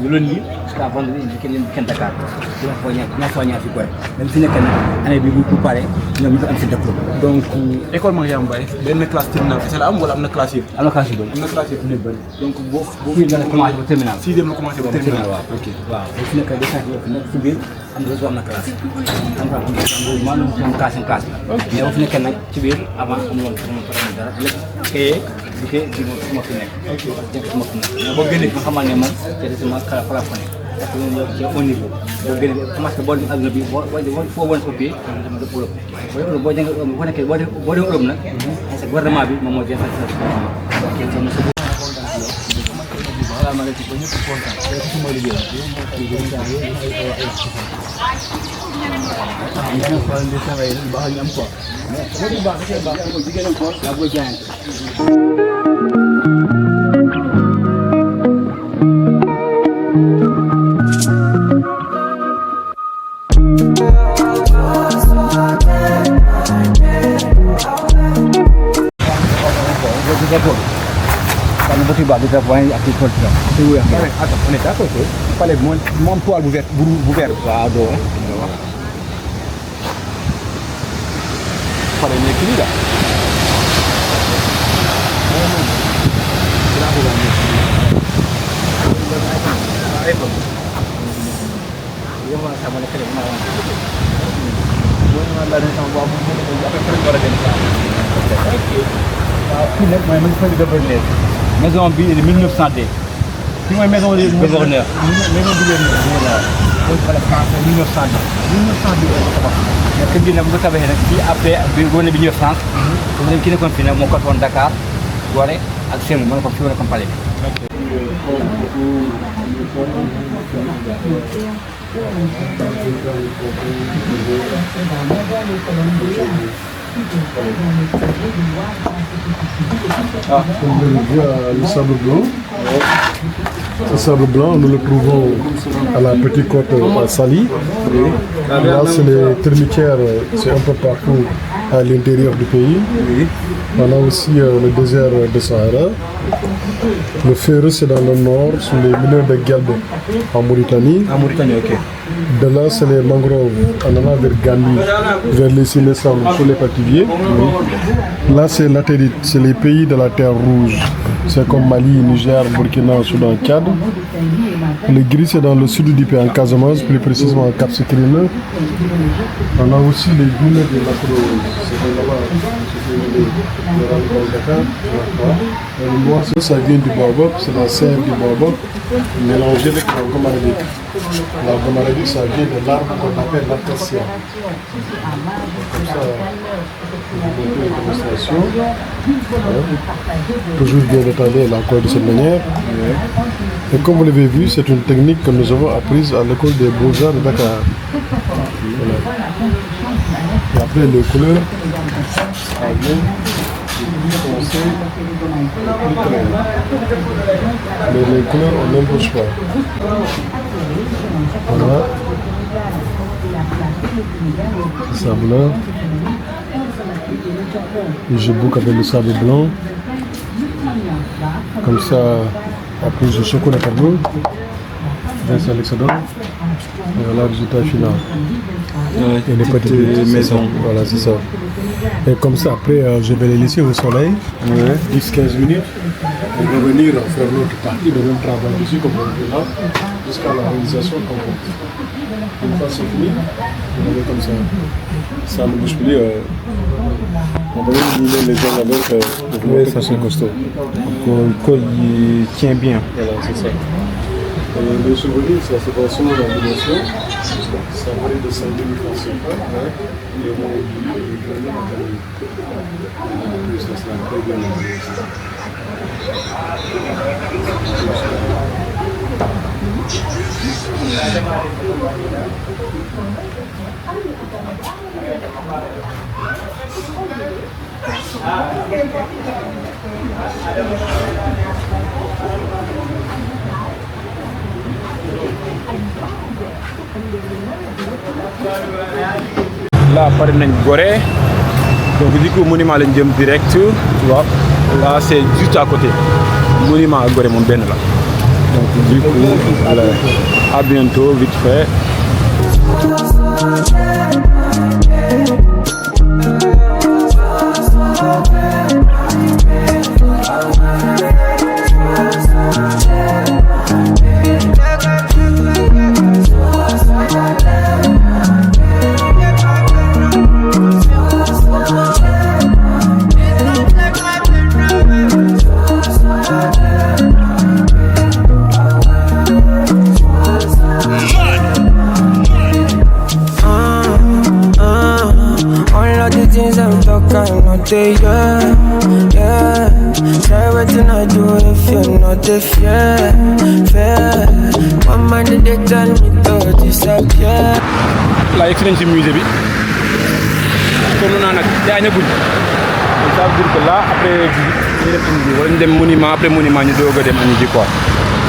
lu leen yi jusqu'à vendredi kenn Dakar dina ko ñaar fi koy même fi nekk nag année bi bu pare ñoom ñu ko am si diplôme. donc école Mariama Mbaye benn classe terminale kese la am wala am na classe yëpp. am na classe yu bëri. am na classe yëpp bëri. donc boo commencé ba terminal. sixième la commencé ba terminal waaw. ok waaw bu fi nekk des fois nekk si biir am na am na classe. maanaam moom classe la. mais bu fi nekkee nag ci biir avant amuloon dara lépp kayee du kay di ma fi nekk. mais boo génnee fi nga xamal ne man c'est directement fa la fa nekk. parce que ñun ci au niveau boo génnee commencé boo dem àdduna bi foo wan copier dama def Europe boo jàng boo nekkee boo dem Europe nag parce que gouvernement bi moom moo jël on est d'accord que fallait moom toile bu vert waaw doo fallait nekk nii la maison bi de 1902. Fii mooy maison du gouverneur. Maison du gouverneur. Donc wala France 1902. 1902 mais kër gi nag bu ko tabaxee nag fii après bi gouverneur bi ñëw France. comme dañ ki nekkoon fii nag moo ko woon Dakar Gorée ak Sémou moo nekkoon fii wala comme palais bi. Le sable blanc. Ce sable blanc, nous le trouvons à la petite côte à Saly. Là, c'est les termitières, c'est un peu partout à l'intérieur du pays. On a aussi le désert de Sahara. Le Ferreux, c'est dans le nord, sur les mineurs de Guelbe en Mauritanie. En Mauritanie, ok. De là, c'est les mangroves en allant vers Gambie, vers les Sinesam, sur les Pativiers. Là, c'est latérite, c'est les pays de la terre rouge. C'est comme Mali, Niger, Burkina, Soudan, Tchad. Le gris, c'est dans le sud du pays, en Casamance, plus précisément en Cap Skirring. On a aussi les dunes de l'Acrose. C'est là-bas, le noir, ça vient du baobab, c'est la sève du baobab, mélangée avec la gomme arabique. La gomme arabique, ça vient de l'arbre qu'on appelle l'acacia. Comme ça, une démonstration. Toujours bien étalé là encore de cette manière. Et comme vous l'avez vu, c'est une technique que nous avons apprise à l'école des Beaux-Arts de Dakar. Voilà. Et après les couleurs, mais les couleurs, on n'impose pas. Voilà. Le sable là. Et je boucle avec le sable blanc. Comme ça, après je secoue la carbone. Vincent Alexandre. Voilà le résultat final. Et les petites maisons. Voilà, c'est ça. Et comme ça, après, je vais les laisser au soleil, 10-15 minutes, et revenir faire l'autre partie, le même travail ici, comme on fait là, jusqu'à la réalisation complète. Une fois c'est fini, on va comme ça. Ça ne bouge plus. On va éliminer les gens avec Oui, ça c'est costaud. Donc, il tient bien. Voilà, c'est ça. Et le souvenir, c'est la séparation de la dimension. Ça varie de 5 000 francs CFA. Et on va le ça sera très bien. Là, par exemple, Gorée. Donc, du coup, monument le direct, tu vois. Là, c'est juste à côté. Monument à Gorée, mon ben là. Donc, du coup, à bientôt, vite fait. Yeah. Try everything I do if you're not fair. One man they tell me to disappear. Là, il y a un musée. Comme on a gagné beaucoup. Ça veut dire que là, après, on a des monuments, après monument, nous devons des magnifiques quoi.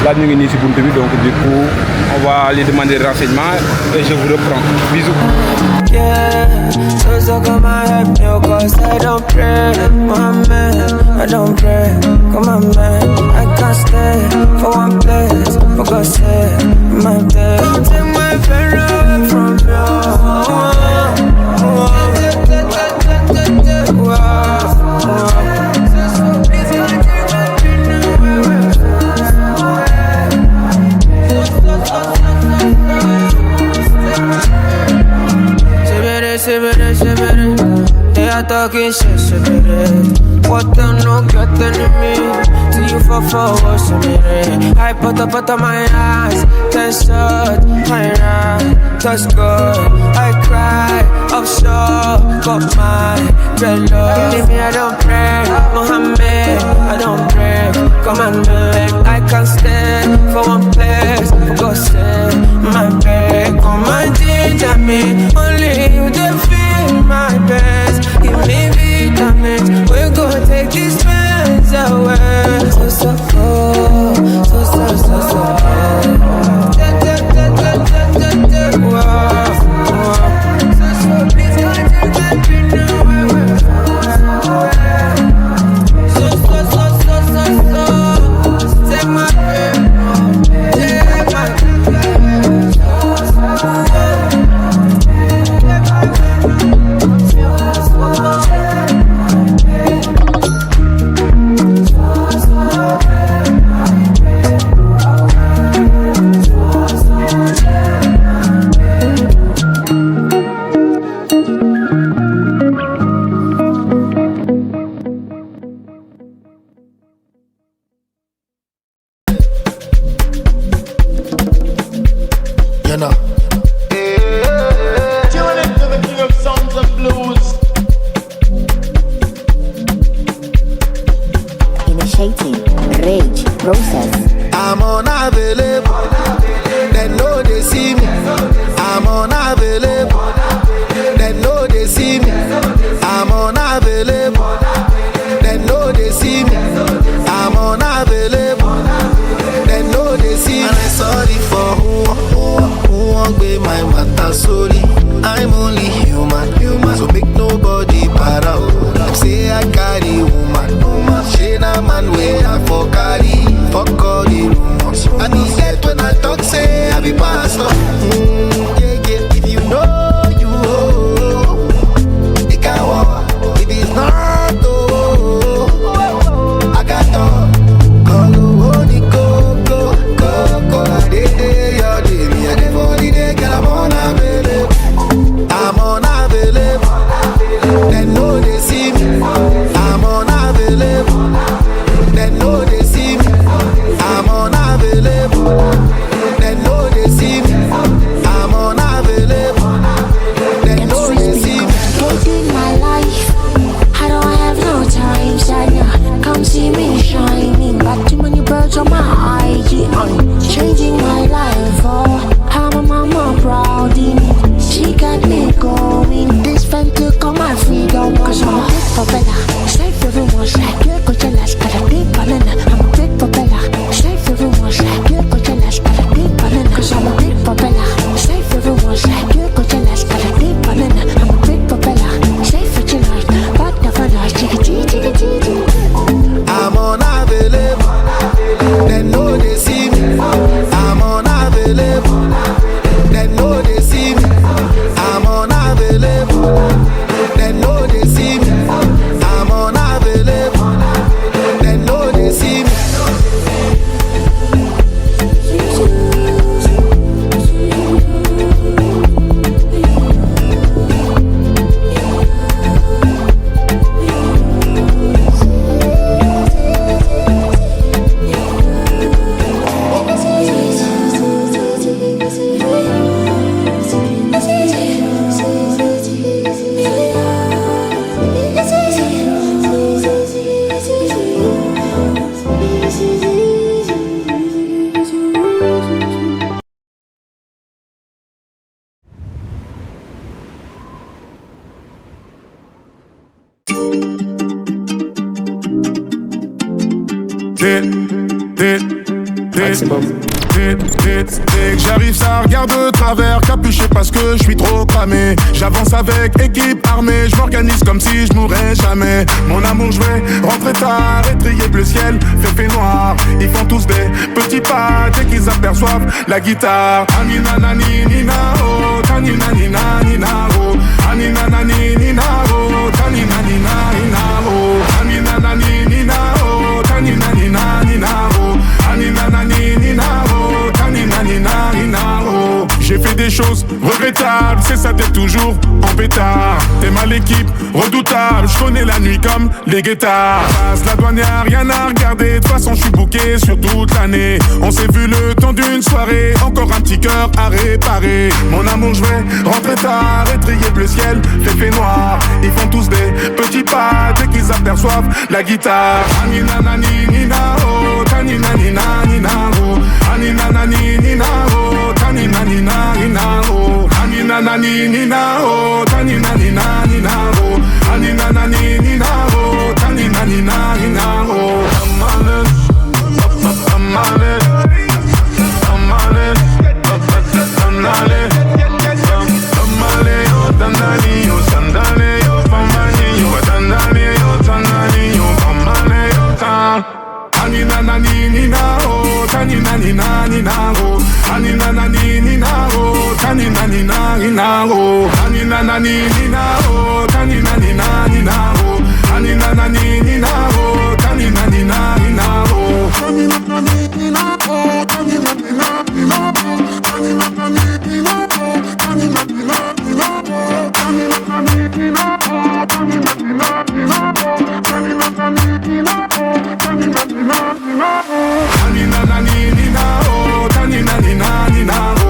Là, nous sommes ici pour le donc du coup, on va aller demander des renseignements et je vous reprends. Bisous. Yeah, so come and help me, cause I don't pray, my man, I don't pray, come on man, I can't stay for one place, for God's sake, my day. Don't take my friend away from you. They are talking shit, what the no get enemy till you fall forward, I put up my eyes, tense up, my right, touch good, I cry, offshore, got my dread love. Leave me, I don't pray, Mohammed, I don't pray, come on man, I can't stand for one place, for God's sake, my babe, come and ginger me, only you the feel my best, give me vitamins, we gon' take these pains away. So cold, so please don't take that pain away. So take my pain, take my man way I for carry. Fuck all the rumors. I need that when I talk say Dès que j'arrive, ça regarde de travers, capuché parce que je suis trop cramé. J'avance avec équipe armée, je m'organise comme si je mourrais jamais. Mon amour, je vais rentrer tard, étrier bleu ciel, fait noir. Ils font tous des petits pas dès qu'ils aperçoivent la guitare. Anina nani nina oh, tanina nina nina oh, anina nani nina oh, tanina nina nina oh, anina nani nina oh, tanina nina nina oh, anina nani nina oh, tanina nina nina oh. J'ai fait des choses regrettables, c'est ça, t'es toujours en pétard. T'es mal équipe, redoutable, je connais la nuit comme les guettards. Passe la douane, y'a rien à regarder, de toute façon je suis booké sur toute l'année. On s'est vu le temps d'une soirée, encore un petit cœur à réparer. Mon amour, je vais rentrer tard, étrier bleu ciel, fait noir. Ils font tous des petits pas dès qu'ils aperçoivent la guitare. Anina nani nina oh, tanina nina nina oh, anina nani nina oh, tanina nina nina oh, anina nani nina oh, tanina nina nina oh, anina nani nina oh, tanina nina nina oh. Anina nani nina oh, tanina nina nina oh, anina nani nina oh, tanina nina nina oh, anina nani nina oh, tanina nina nina oh, anina nani nina oh, tanina nina nina oh, tanina nani nina oh, tanina nina nina oh, tanina nani nina oh, tanina nina nina oh, tanina nani nina oh, tanina nina nina oh, tanina nani nina oh, tanina nina nina oh, anina nani nina oh, tanina nina nina oh,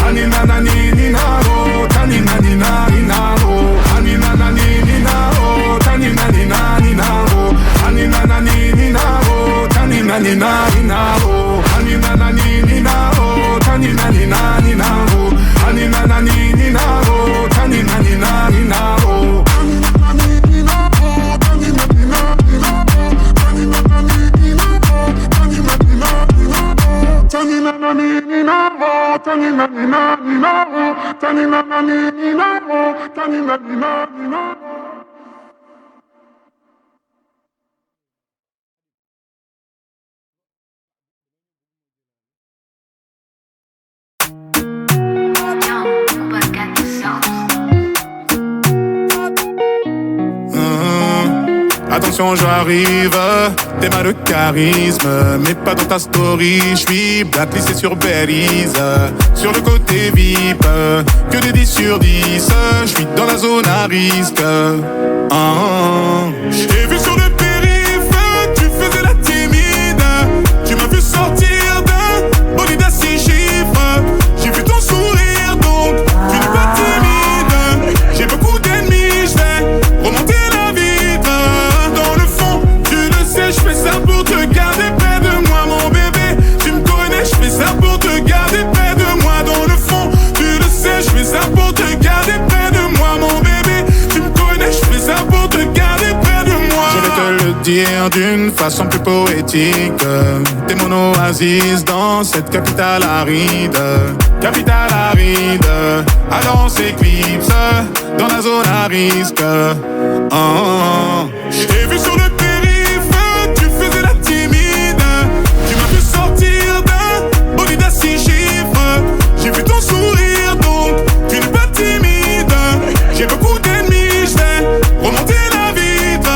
anina nani nina oh, tanina nina nina oh, anina nani nina oh, tanina nina nina oh, anina nani nina oh, tanina nina nina oh, anina nani nina oh, tanina nina nina oh, anina nani nina oh, tanina nina nina oh, anina nani nina oh, tanina nina nina oh, tanina nani nina oh, tanina nina nina oh, tanina nani nina oh, tanina nina nina oh, tanina nani nina oh, tanina nina nina oh. Attention, j'arrive, t'es mal de charisme, mais pas dans ta story. J'suis blacklisté sur Belize, sur le côté VIP, que des 10 sur 10. J'suis dans la zone à risque. J'ai vu sur le périph', tu faisais la timide. Tu m'as vu sortir d'un bolide à 6 chiffres. J'ai vu ton sourire, donc tu n'es pas timide. J'ai beaucoup d'ennemis, j'vais remonter la vitre. Je fais ça pour te garder près de moi, mon bébé. Tu me connais, je fais ça pour te garder près de moi. Dans le fond, tu le sais, je fais ça pour te garder près de moi, mon bébé. Tu me connais, je fais ça pour te garder près de moi. Je vais te le dire d'une façon plus poétique. T'es mon oasis dans cette capitale aride. Capitale aride. Alors on s'éclipse dans la zone à risque. J'ai vu sur le j'ai vu ton sourire, donc tu n'es pas timide. J'ai beaucoup d'ennemis, je vais remonter la vitre.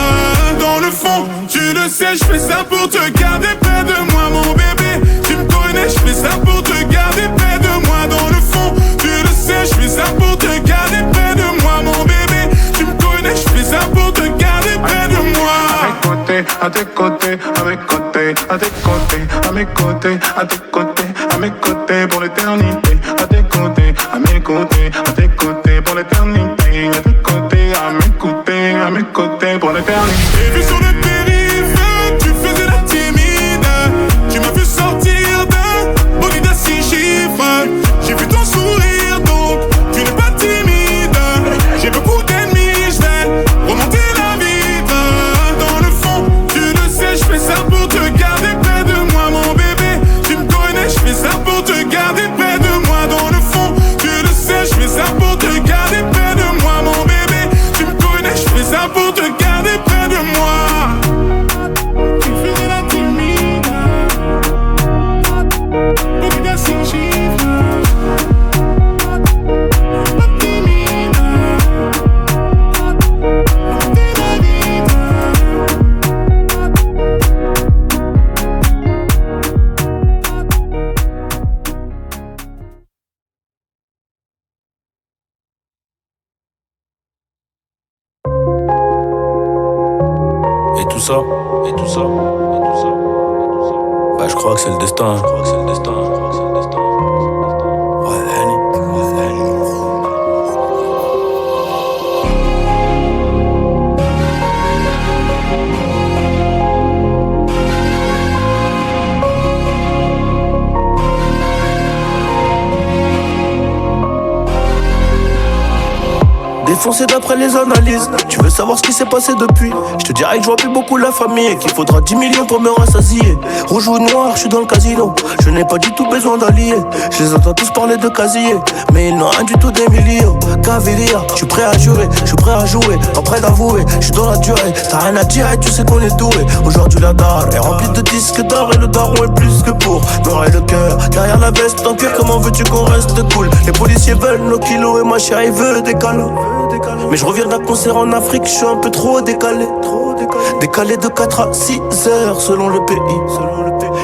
Dans le fond, tu le sais, je fais ça pour te garder près de moi, mon bébé. Tu me connais, je fais ça pour te garder près de moi. Dans le fond, tu le sais, je fais ça pour te garder près de moi, mon bébé. Tu me connais, je fais ça pour te garder près de moi. À tes côtés, à mes côtés, à tes côtés, à mes côtés, à tes côtés, à mes côtés pour l'éternité. À tes côtés, à mes côtés, à tes côtés pour l'éternité. À tes côtés, à mes côtés pour l'éternité. J'ai vu sur le périph', tu faisais la timide. Tu m'as vu sortir d'un bolide à 6 chiffres. J'ai vu ton sourire, donc tu n'es pas timide. J'ai beaucoup d'ennemis, je vais remonter la vitre. tout ça, et tout ça, et tout ça, et tout ça. Bah je crois que c'est le destin, je crois que c'est le destin, je crois que c'est le destin. Défoncé d'après les analyses. Tu veux savoir ce qui s'est passé depuis? Je te dirais que je vois plus beaucoup la famille et qu'il faudra 10 millions pour me rassasier. Rouge ou noir, je suis dans le casino. Je n'ai pas du tout besoin d'alliés. Je les entends tous parler de casier, mais ils n'ont rien du tout d'Emilio. Cavalier, je suis prêt à jurer, je suis prêt à jouer, pas prêt d'avouer. Je suis dans la durée, t'as rien à dire et tu sais qu'on est doué. Aujourd'hui la dalle est remplie de disques d'or et le daron est plus que pour noircir le cœur. Derrière la veste en cuir, comment veux-tu qu'on reste cool? Les policiers veulent nos kilos et ma chérie veut des câlins. Mais je reviens d'un concert en Afrique, je suis un peu trop décalé. Décalé de 4 à 6 heures selon le pays.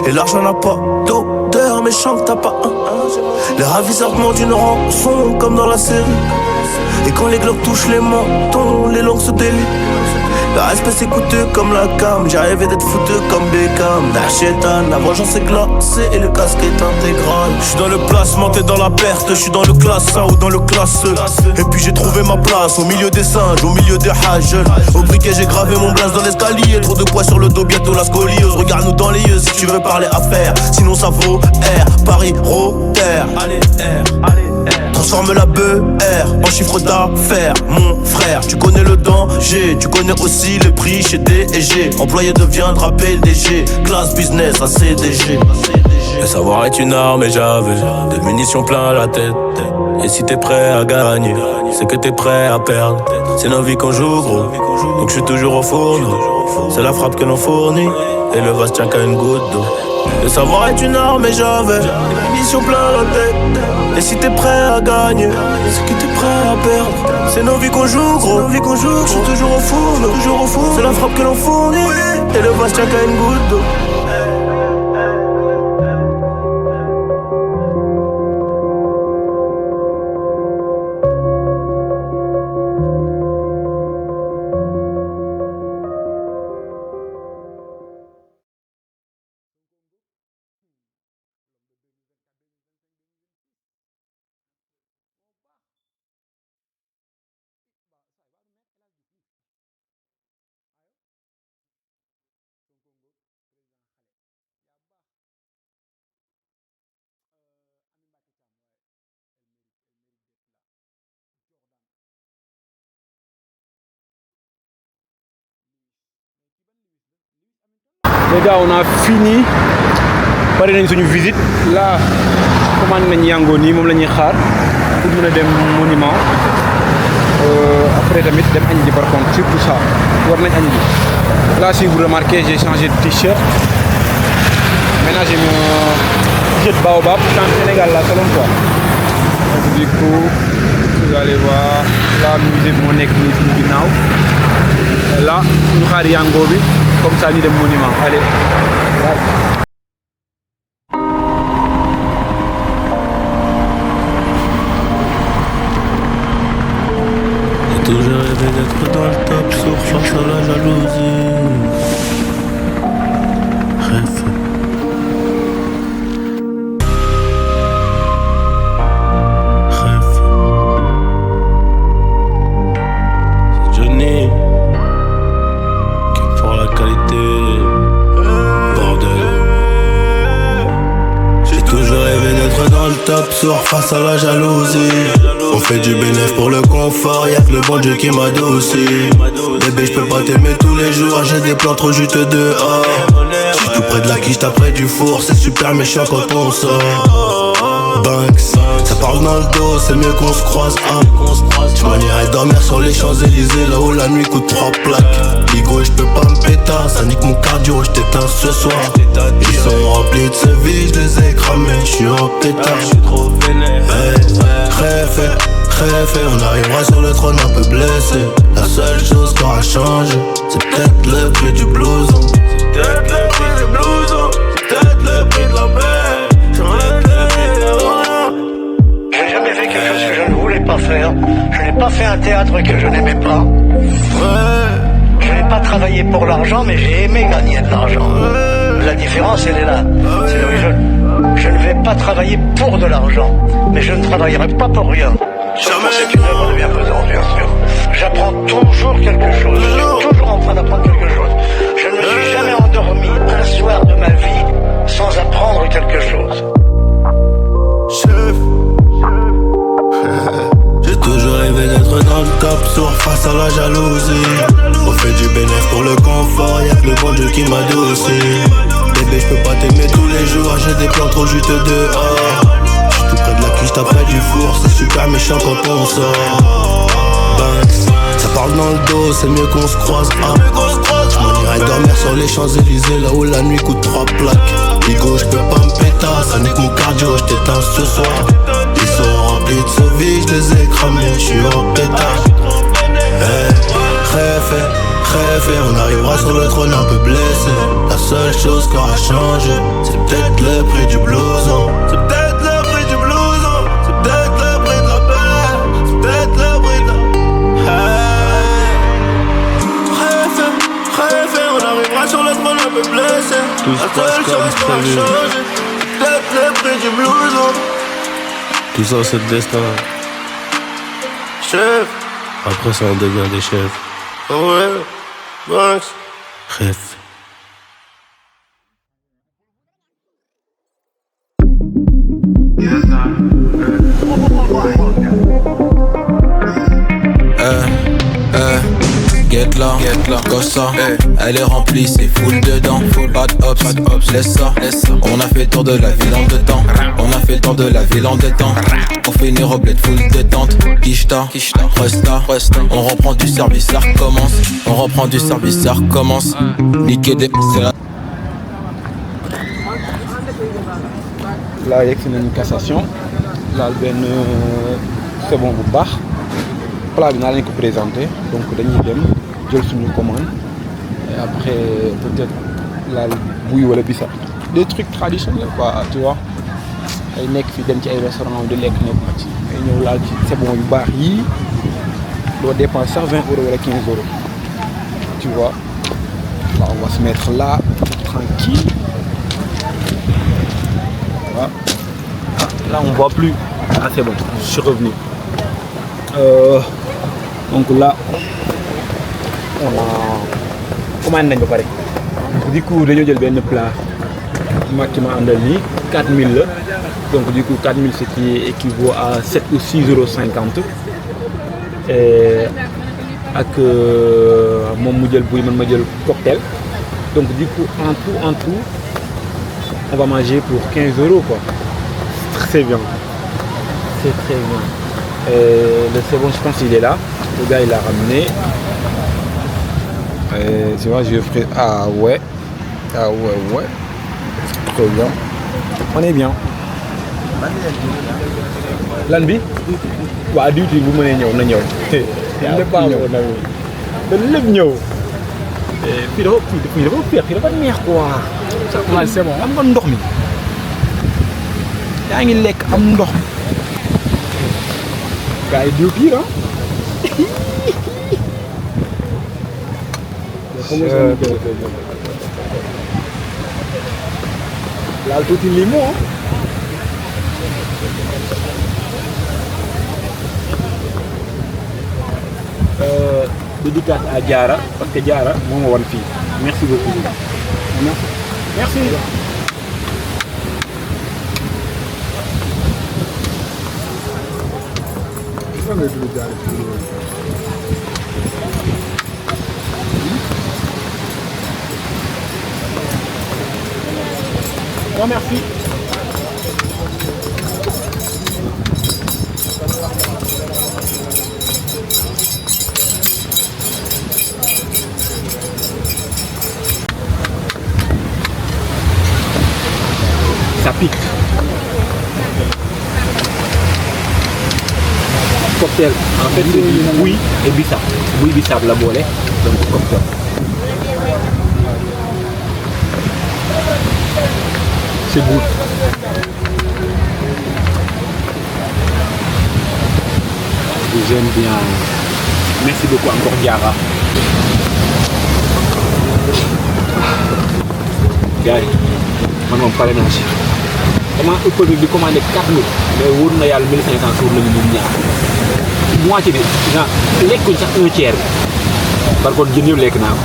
Et l'argent n'a pas d'odeur, mais chante t'as pas un. Les ravisseurs demandent une rançon comme dans la série. Et quand les globes touchent les mentons, les langues se délient. Le respect c'est coûteux comme la cam. J'ai rêvé d'être foutu comme Beckham. Nachétan, la vengeance est glacée et le casque est intégral. J'suis dans le placement, t'es dans la perte. J'suis dans le classe 1 ou dans le classe E. Et puis j'ai trouvé ma place au milieu des singes, au milieu des hages. Au briquet j'ai gravé mon blaze dans l'escalier. Trop de poids sur le dos, bientôt la scoliose. Regarde-nous dans les yeux si tu veux parler affaires. Sinon ça vaut R, Paris, Rotter. Allez R, allez R. Transforme la BR en chiffre d'affaires. Mon frère, tu connais le danger. Tu connais aussi le prix chez D&G. Employé deviendra PDG. Classe business à CDG. Le savoir est une arme et j'avais des munitions plein la tête. Et si t'es prêt à gagner, c'est que t'es prêt à perdre. C'est nos vies qu'on joue gros, donc je suis toujours au fourneau. C'est la frappe que l'on fournit, et le vase tient qu'à une goutte d'eau. Le savoir est une arme et j'avais des munitions plein la tête. Et si t'es prêt à gagner, c'est que t'es prêt à perdre. C'est nos vies qu'on joue gros, je suis toujours au fourneau. C'est la frappe que l'on fournit, et le vase tient qu'à une goutte d'eau. Les gars, on a fini. Pare nañ suñu visite. Là, commande nañ Yango nii moom la ñuy xaar pour mën a dem monument. Après tamit dem añ ji par contre, surtout ça. War nañ añ ji. Là, si vous remarquez, j'ai changé de t-shirt. Maintenant, j'ai mon t-shirt Baobab. Je suis en Sénégal là, selon toi. Donc, du coup, vous allez voir. Là, musée bi moo nekk nii suñu ginnaaw. Là, ñu xaar Yango bi. Comme ça, nous des monuments. Allez. J'ai toujours rêvé d'être dans le top, sauf face à la jalousie. Rêve. C'est Johnny. Top sourd face à la jalousie. On fait du bénéf pour le confort, y'a que le bon Dieu qui m'adoucit. Bébé, j'peux pas t'aimer tous les jours, j'ai des plans trop juteux dehors. J'suis tout près de la quiche, t'as près du four, c'est super méchant quand on sort. Banks, ça parle dans le dos, c'est mieux qu'on se croise. Tu m'en irais dormir sur les Champs-Élysées, là où la nuit coûte 3 plaques. Bigo, j'peux pas me péter, ça nique mon cardio, j't'éteins ce soir. Ils sont remplis de ce vie, j'les ai cramés, j'suis en pétard. J'suis trop vénère. Rêve, on arrivera sur le trône un peu blessé. La seule chose qui aura changé, c'est peut-être le prix du blouson. C'est peut-être le prix du blouson, c'est peut-être le prix de la paix. J'enlève le prix de rien. Je n'ai jamais fait quelque chose que je ne voulais pas faire. Je n'ai pas fait un théâtre que je n'aimais pas. Ouais. Je n'ai pas travaillé pour l'argent, mais j'ai aimé gagner de l'argent. La différence, elle est là. C'est je ne vais pas travailler pour de l'argent, mais je ne travaillerai pas pour rien. Sauf quand c'est une œuvre de bienfaisance, bien sûr. J'apprends toujours quelque chose. Je suis toujours en train d'apprendre quelque chose. Je ne me suis jamais endormi un soir de ma vie sans apprendre quelque chose. Chef. J'ai toujours rêvé d'être dans le top sur face à la jalousie. On fait du bénéfice pour le confort, y'a que le bon Dieu qui m'adoucit. Bébé, je peux pas t'aimer tous les jours, j'ai des plans trop juteux dehors. J'suis tout près de la cuisse, t'as près du four, c'est super méchant quand on sort. Banks, ça parle dans le dos, c'est mieux qu'on se croise. J'm'en irai dormir sur les Champs-Élysées, là où la nuit coûte 3 plaques. Bigo, j'peux pas me péter, ça n'est que mon cardio, j't'éteins ce soir. Ils sont remplis de sauvis, j'les ai cramés, j'suis en pétard. Rêve, on arrivera sur le trône un peu blessé. La seule chose qui aura changé, c'est peut-être le prix du blouson. C'est peut-être le prix du blouson. C'est peut-être le prix de la paix. C'est peut-être le prix de la... Rêve, on arrivera sur le trône un peu blessé. Tout se La passe seule comme chose qui aura prévu. changé, c'est peut-être le prix du blouson. Tout ça, c'est le destin. Chef. Après, ça, on devient des chefs. Ouais, Banks. Rêve. Get là, Gossa, elle est remplie, c'est full dedans. Pas d'ops, laisse ça. On a fait le tour de la ville en 2 temps. On a fait le tour de la ville en 2 temps. On finit au bled full détente. Kishta, Presta. On reprend du service, ça recommence. On reprend du service, ça recommence. Niquer des... c'est la... Là yegg si nañu cassation laal benn c'est bon bu baax plat bi naa leen ko présenté donc dañuy dem jël suñu commande et après peut-être laal bouille wala bissap des trucs traditionnels quoi tu vois ay nekk fi dem ci ay restaurant di lekk nekk ci ay ñëw laal ci c'est bon yu baax yii doo dépense sax 20 € wala 15 €, tu vois. Là on va se mettre là tranquille. Là on voit plus. Ah c'est bon, je suis revenu. Donc là on a commandé nañ ba pare. Du coup dañoo jël benn plat mag ki ma àndal nii 4000 la. Donc du coup 4000 ce qui équivaut à 7 ou 6,50 €. Et ak moom mu jël buy man ma jël cocktail. Donc du coup en tout on va manger pour 15 € quoi. Très bien. C'est très bien. Le c'est bon, je pense qu'il est là. Le gars il l'a ramené. Et tu vois, je ferai. Ah ouais. Très bien. On est bien. Lan bi waa diwtiir bu mënee ñëw na ñëw. lépp ñëw da lépp ñëw. fii dafa féex fii dafa neex quoi. waaw c'est bon am nga ndox mi. yaa ngi lekk am ndox. gars yi diwtiir ah. laal tuuti limon. Dédicace à Diarra parce que Diarra moo ma wan fii. Merci beaucoup. Merci. Non, merci. Ça pique. Cocktail. En fait, c'est du bouilli et bissap. Bouilli bissap la boole. Donc cocktail. C'est bon. J'aime bien. Merci beaucoup encore Diarra. gars yi man moom pare naa si dama ëppal di commandé 4000 mais wóor na yàlla 1500 tour lañu ñun ñaar moitié bi genre lekkuñ sax un tiers bi par contre jën yëpp lekk naa ko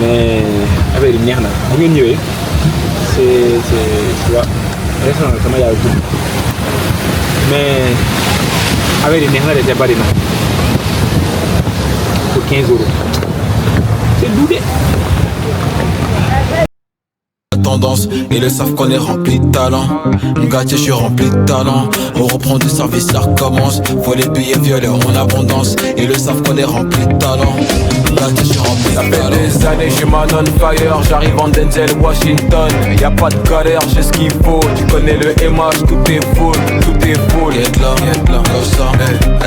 mais affaire yi neex na bu ngeen ñëwee c'est waa restaurant sama yaay tudd mais affaire yi neex na de te bari na pour 15 €. C'est doux. Tendance, ils le savent qu'on est rempli de talent. Gâté, je suis rempli de talent. On reprend du service, ça recommence. Faut les billets violets en abondance. Ils le savent qu'on est rempli de talent. Gâté, je suis rempli de talent. Ça fait des années, je suis man on fire. J'arrive en Denzel, Washington. Y'a pas de galère, j'ai ce qu'il faut. Tu connais le MH, tout est full, tout est full. Get là, comme ça.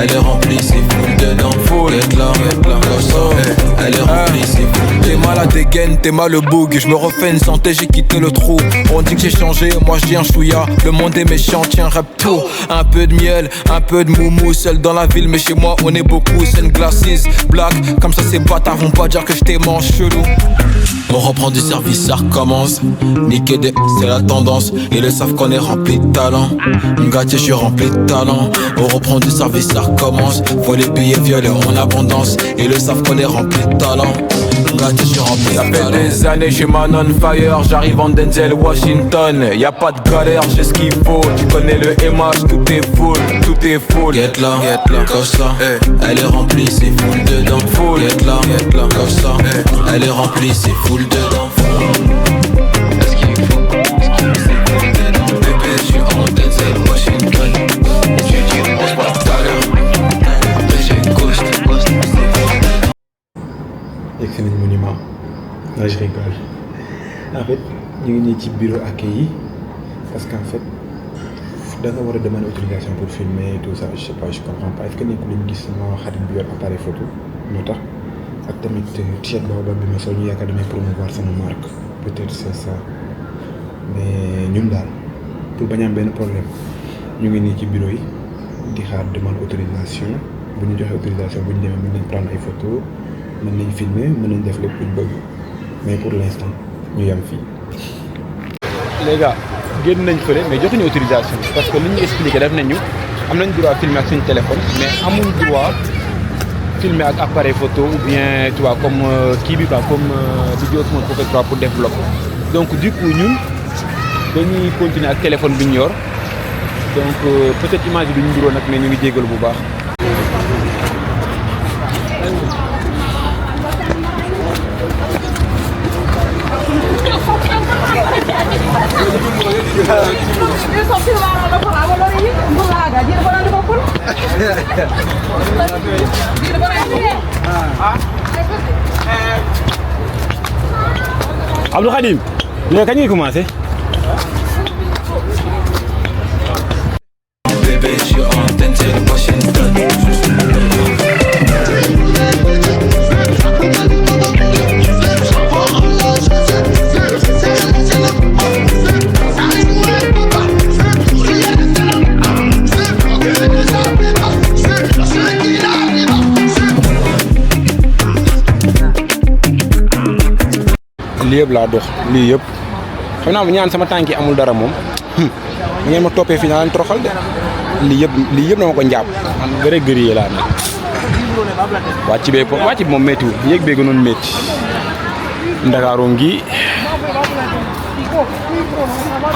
Elle est remplie, c'est full dedans. Full, get là, comme ça. Elle est remplie, c'est full. T'es mal à dégaine, t'es mal le boug. Je me refais une santé, j'ai quitté le trou. On dit que j'ai changé, moi je dis un chouïa. Le monde est méchant, tiens, rap tout. Un peu de miel, un peu de moumou. Seul dans la ville, mais chez moi on est beaucoup. Scène glasses, black, comme ça ces bâtards vont pas dire que je t'ai mange chelou. On reprend du service, ça recommence. Niquer des, c'est la tendance. Ils le savent qu'on est rempli de talent. Gâté, je suis rempli de talent. On reprend du service, ça recommence. Faut les billets violets en abondance. Ils le savent qu'on est rempli de talent. Gâté, je suis rempli de talent. Ça fait des années, je suis man on fire. J'arrive en Denzel, Washington. Y'a pas de galère, j'ai ce qu'il faut. Tu connais le MH, tout est full, tout est full. Get là, comme ça. Elle est remplie, c'est full dedans. Full, get là, comme ça. Elle est remplie, c'est full dedans. Est-ce qu'il faut, c'est full dedans. Bébé, je suis en Denzel, Washington. Tu dis, on se voit tout à l'heure. Après, j'ai ghost, yegg si nañ monument. Là, je rigole. En fait, ñu ngi nii ci bureau accueil yi parce qu'en fait da nga war a demander autorisation pour filmer et tout ça, je sais pas, je comprends pas. Est-ce que nekkul ñu gis sama xarit bi yor appareil photo moo tax ak tamit t-shirt boobu bi ma sol ñu yaakaar damay promouvoir sama marque, peut-être c'est ça. Mais ñun daal pour bañ am benn problème ñu ngi nii ci bureau yi di xaar demande autorisation. Bu ñu joxee autorisation bu ñu demee mën nañ prendre ay photos, mën nañ filmer, mën nañ def lépp lu ñu bëgg, mais pour l'instant ñu yem fii. Les gars génn nañ fële mais joxuñu autorisation parce que li ñu expliqué def nañu am nañ droit filmer ak suñu téléphone mais amuñ droit filmer ak appareil photo ou bien tu vois comme kii bi quoi comme vidéo Pocket 3 pour def vlog. Donc du coup ñun dañuy continuer ak téléphone bi ñu yor donc peut-être image bi ñu nduróo nag mais ñu ngi jégalu bu baax. Abdou Khadim léegi kañ ngay commencé. Bébé, je suis en Denzel, Washington. lii yëpp laa dox lii yëpp xam naa ñaan sama tànk yi amul dara moom ngeen ma toppee fii naa leen toroxal de lii yëpp dama ko njàpp man vrai guerrier laa nekk wàcc bi moom méttiwul yéeg bee gënoon métti Ndakaaru ngi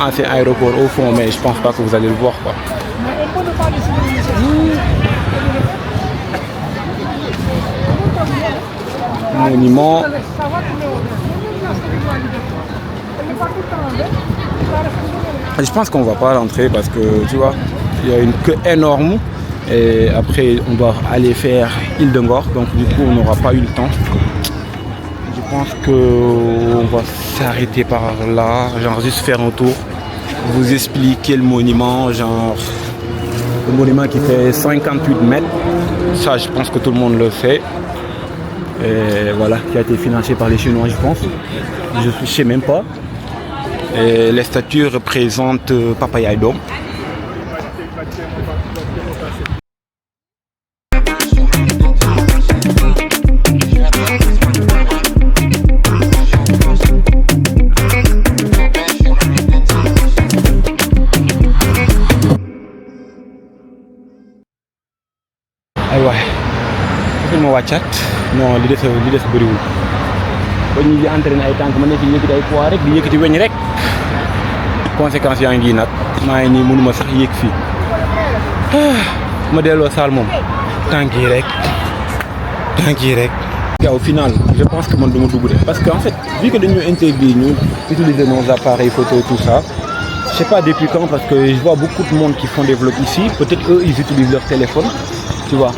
ancien aéroport au fond mais je pense pas que vous allez le voir quoi. Monument. Je pense qu'on va pas rentrer parce que tu vois, il y a une queue énorme et après on doit aller faire Île de Ngor, donc du coup on n'aura pas eu le temps. Je pense qu'on va s'arrêter par là, genre juste faire un tour, vous expliquer le monument, genre le monument qui fait 58 mètres, ça je pense que tout le monde le sait. Et voilà, qui a été financé par les Chinois, je pense. Je ne sais même pas. Et les statues représentent Papa Yaïdom. wàccaat non li des bëriwul ba ñu di entraîné ay tànk ma nekk di yëkkati ay poids rek di yëkkati weñ rek conséquences yaa ngi nag maa ngi nii mënuma sax yéeg fii ma delloo saal moom tànk yi rek. Au final je pense que man du ma dugg de parce que en fait vu que dañu interdit ñu utiliser nos appareils photo tout ça je sais pas depuis quand parce que je vois beaucoup de monde qui font des vlogs ici peut-être eux ils utilisent leur téléphone tu vois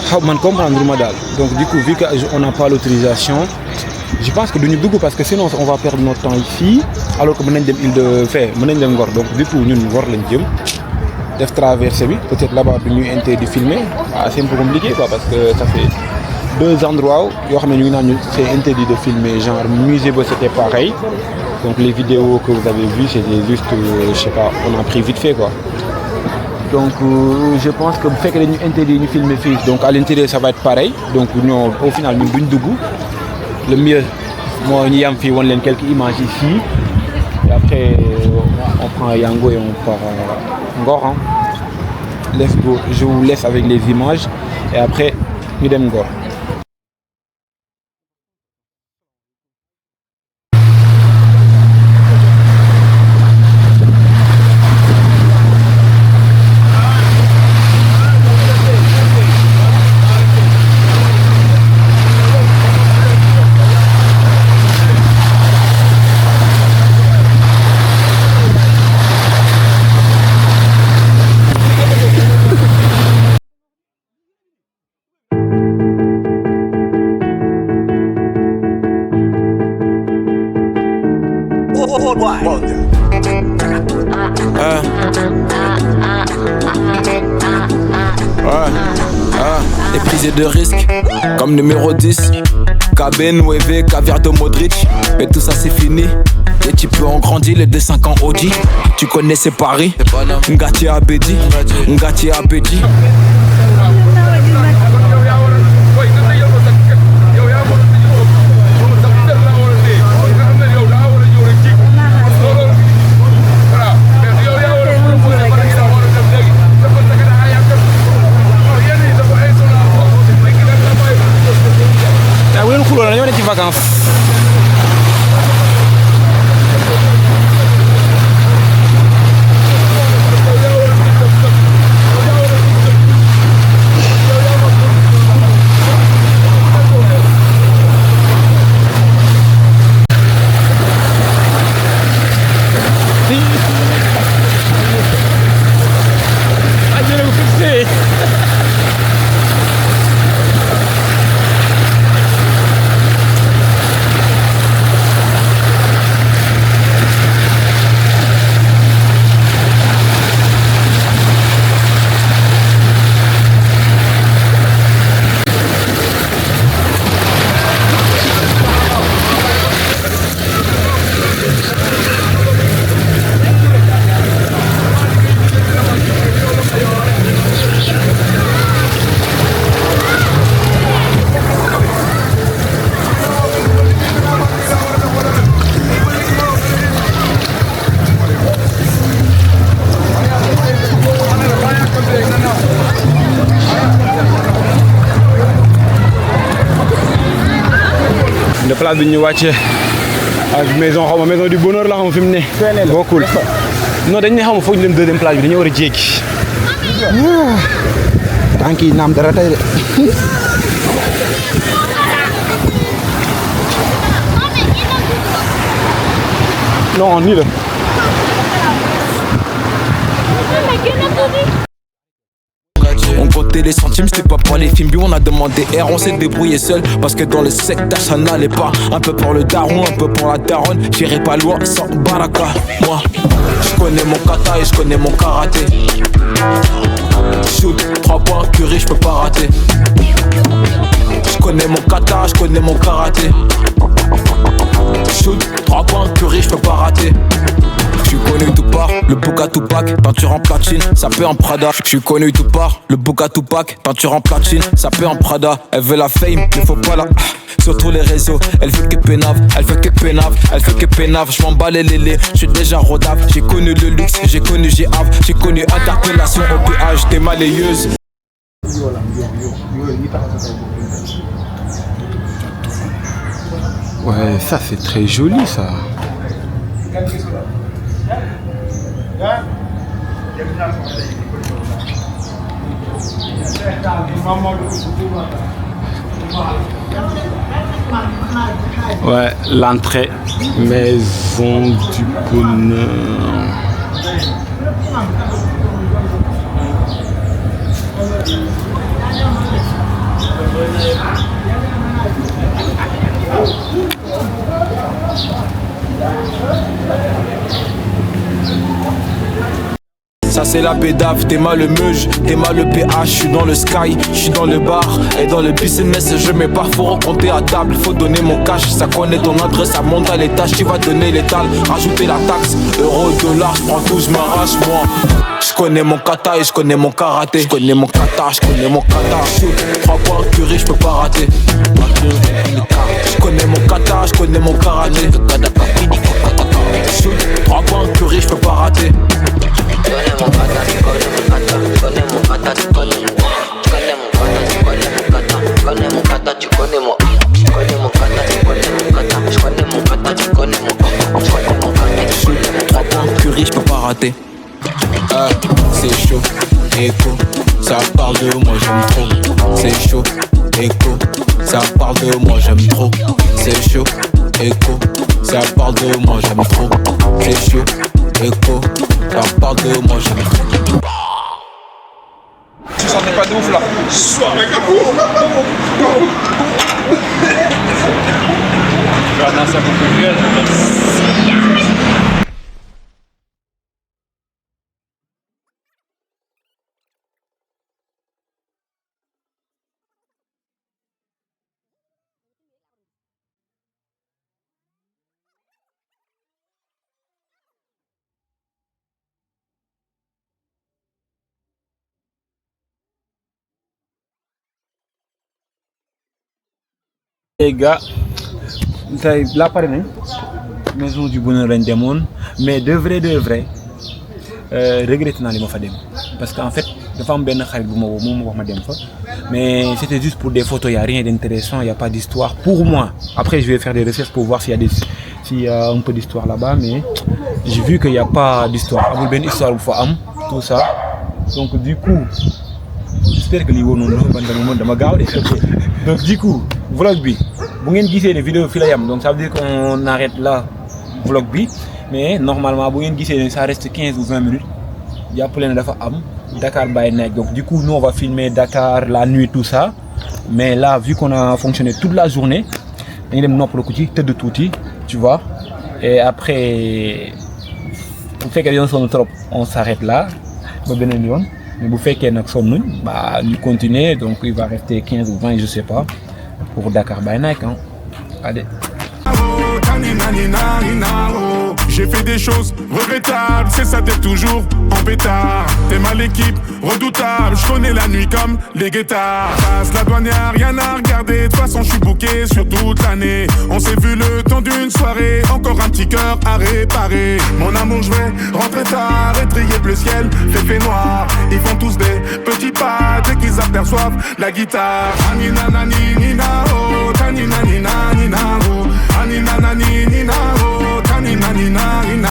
xaw man comprendre ma daal donc du coup vu que on n'a pas l'autorisation je pense que duñu dugg parce que sinon on va perdre notre temps ici alors que mën nañ dem mën nañ dem Ngor donc du coup ñun Ngor lañ jëm def traversée bi peut-être là-bas du ñuy interdit filmer c'est un peu compliqué quoi parce que ça fait 2 endroits yoo xam ne ñu ngi naan ñu c'est interdit de filmer genre musée ba c'était pareil donc les vidéos que vous avez vues c'était juste je sais pas on a pris vite fait quoi donc je pense que bu fekkee dañu interdit ñu filmer fii donc à l'intérieur ça va être pareil donc ñoo au final ñun duñ dugg le mieux moo ñu yam fii wan leen quelques images ici et après on prend Yango et on part Ngor hein. Let's go je vous laisse avec les images et après ñu dem Ngor. Les prisés de risque, comme numéro 10 KB, Nueve, caviar de Modric. Mais tout ça c'est fini. Les types ont grandi, les D5 en Audi. Tu connais ces paris, Ngati Abedi, Ngati Abedi. Dañoo ne ci vacances de place bi ñu wàcce ak maison xaw ma maison du bonheur la xam fi mu ne bokkul non dañ ne xam ma foog ñu dem deuxième plage bi dañu war a jéggi tànk yi naam dara tey de non nii la On comptait les centimes, c'était pas pour les films, on a demandé R, on s'est débrouillé seul parce que dans le secteur ça n'allait pas. Un peu pour le daron, un peu pour la daronne, j'irai pas loin sans baraka. Moi, je connais mon kata et je connais mon karaté. Shoot, 3 points, curry, je peux pas rater. Je connais mon kata, je connais mon karaté. Shoot, 3 points, curry, je peux pas rater. Je suis connu tout part, le Bouka Tupac, peinture en platine, ça peut en Prada. Je suis connu tout part, le Bouka Tupac, peinture en platine, ça peut en Prada. Elle veut la fame, mais faut pas la... Sur tous les réseaux, elle veut que pénave, elle veut que pénave, elle veut que pénave. Je m'en bats les lélés, je suis déjà rodave. J'ai connu le luxe, j'ai connu GAV, j'ai connu interpellation au péage, t'es malayeuse. Ouais, ça c'est très joli ça. Ouais, l'entrée Maison du Bonheur. Ça c'est la bédave, t'es mal le meuge, t'es mal le PH, je suis dans le sky, je suis dans le bar et dans le business je m'épare, faut recompter à table, faut donner mon cash, ça connaît ton adresse, ça monte à l'étage, tu vas donner l'étal, rajouter la taxe, euro, dollar, je prends tout, je m'arrache moi. Je connais mon kata et je connais mon karaté, je connais mon kata, je connais mon kata, 3 points curry, je peux pas rater. Je connais mon kata, je connais mon karaté, 3 points curry, je peux pas rater. Curry, je peux pas rater. C'est chaud, écho, ça parle de moi, j'aime trop. C'est chaud, écho, ça parle de moi, j'aime trop. C'est chaud, écho, ça parle de moi, j'aime trop. C'est chaud, écho, ça parle de moi, j'aime trop. Tu sentais pas de ouf là? Sois avec un Je vais danser un peu plus vieux. Les gars, là par exemple, Maison du Bonheur lañ demoon mais de vrai regretté naa li ma fa dem parce qu'en fait dafa am benn xarit bu ma woo moom wax ma dem fa mais c'était juste pour des photos, il y a rien d'intéressant, il y a pas d'histoire pour moi. Après je vais faire des recherches pour voir s'il y a un peu d'histoire là-bas, mais j'ai vu qu'il y a pas d'histoire, amul benn histoire bu fa am tout ça. Donc du coup j'espère que lii woon noonu dama gaaw de. Donc du coup vlog bi bu ngeen gisee ne vidéo fi la yam, donc ça veut dire qu'on arrête là vlog bi, mais normalement bu ngeen gisee ne ça reste 15 ou 20 minutes jàpp leen dafa am Dakar by night. Donc du coup nous on va filmer Dakar la nuit tout ça, mais là vu qu'on a fonctionné toute la journée dañu dem noppalu ko ci tëdd tuuti, tu vois, et après bu fekkee yoon sonn trop on s'arrête là ba beneen yoon. Mais vous faites qu'il y a bah nous continuer, donc il va rester 15 ou 20, je sais pas, pour Dakar by night. Hein. Allez. J'ai fait des choses regrettables, c'est ça, t'es toujours en pétard. T'es mal l'équipe, redoutable, je connais la nuit comme les guettards. Passe la douane, y'a rien à regarder, de toute façon je suis booké sur toute l'année. On s'est vu le temps d'une soirée, encore un petit cœur à réparer. Mon amour, je vais rentrer tard, étrier bleu ciel, fait noir. Ils font tous des petits pas dès qu'ils aperçoivent la guitare. Anina nani nina oh, tanina nina nina oh, anina nani nina oh, tanina nina nina.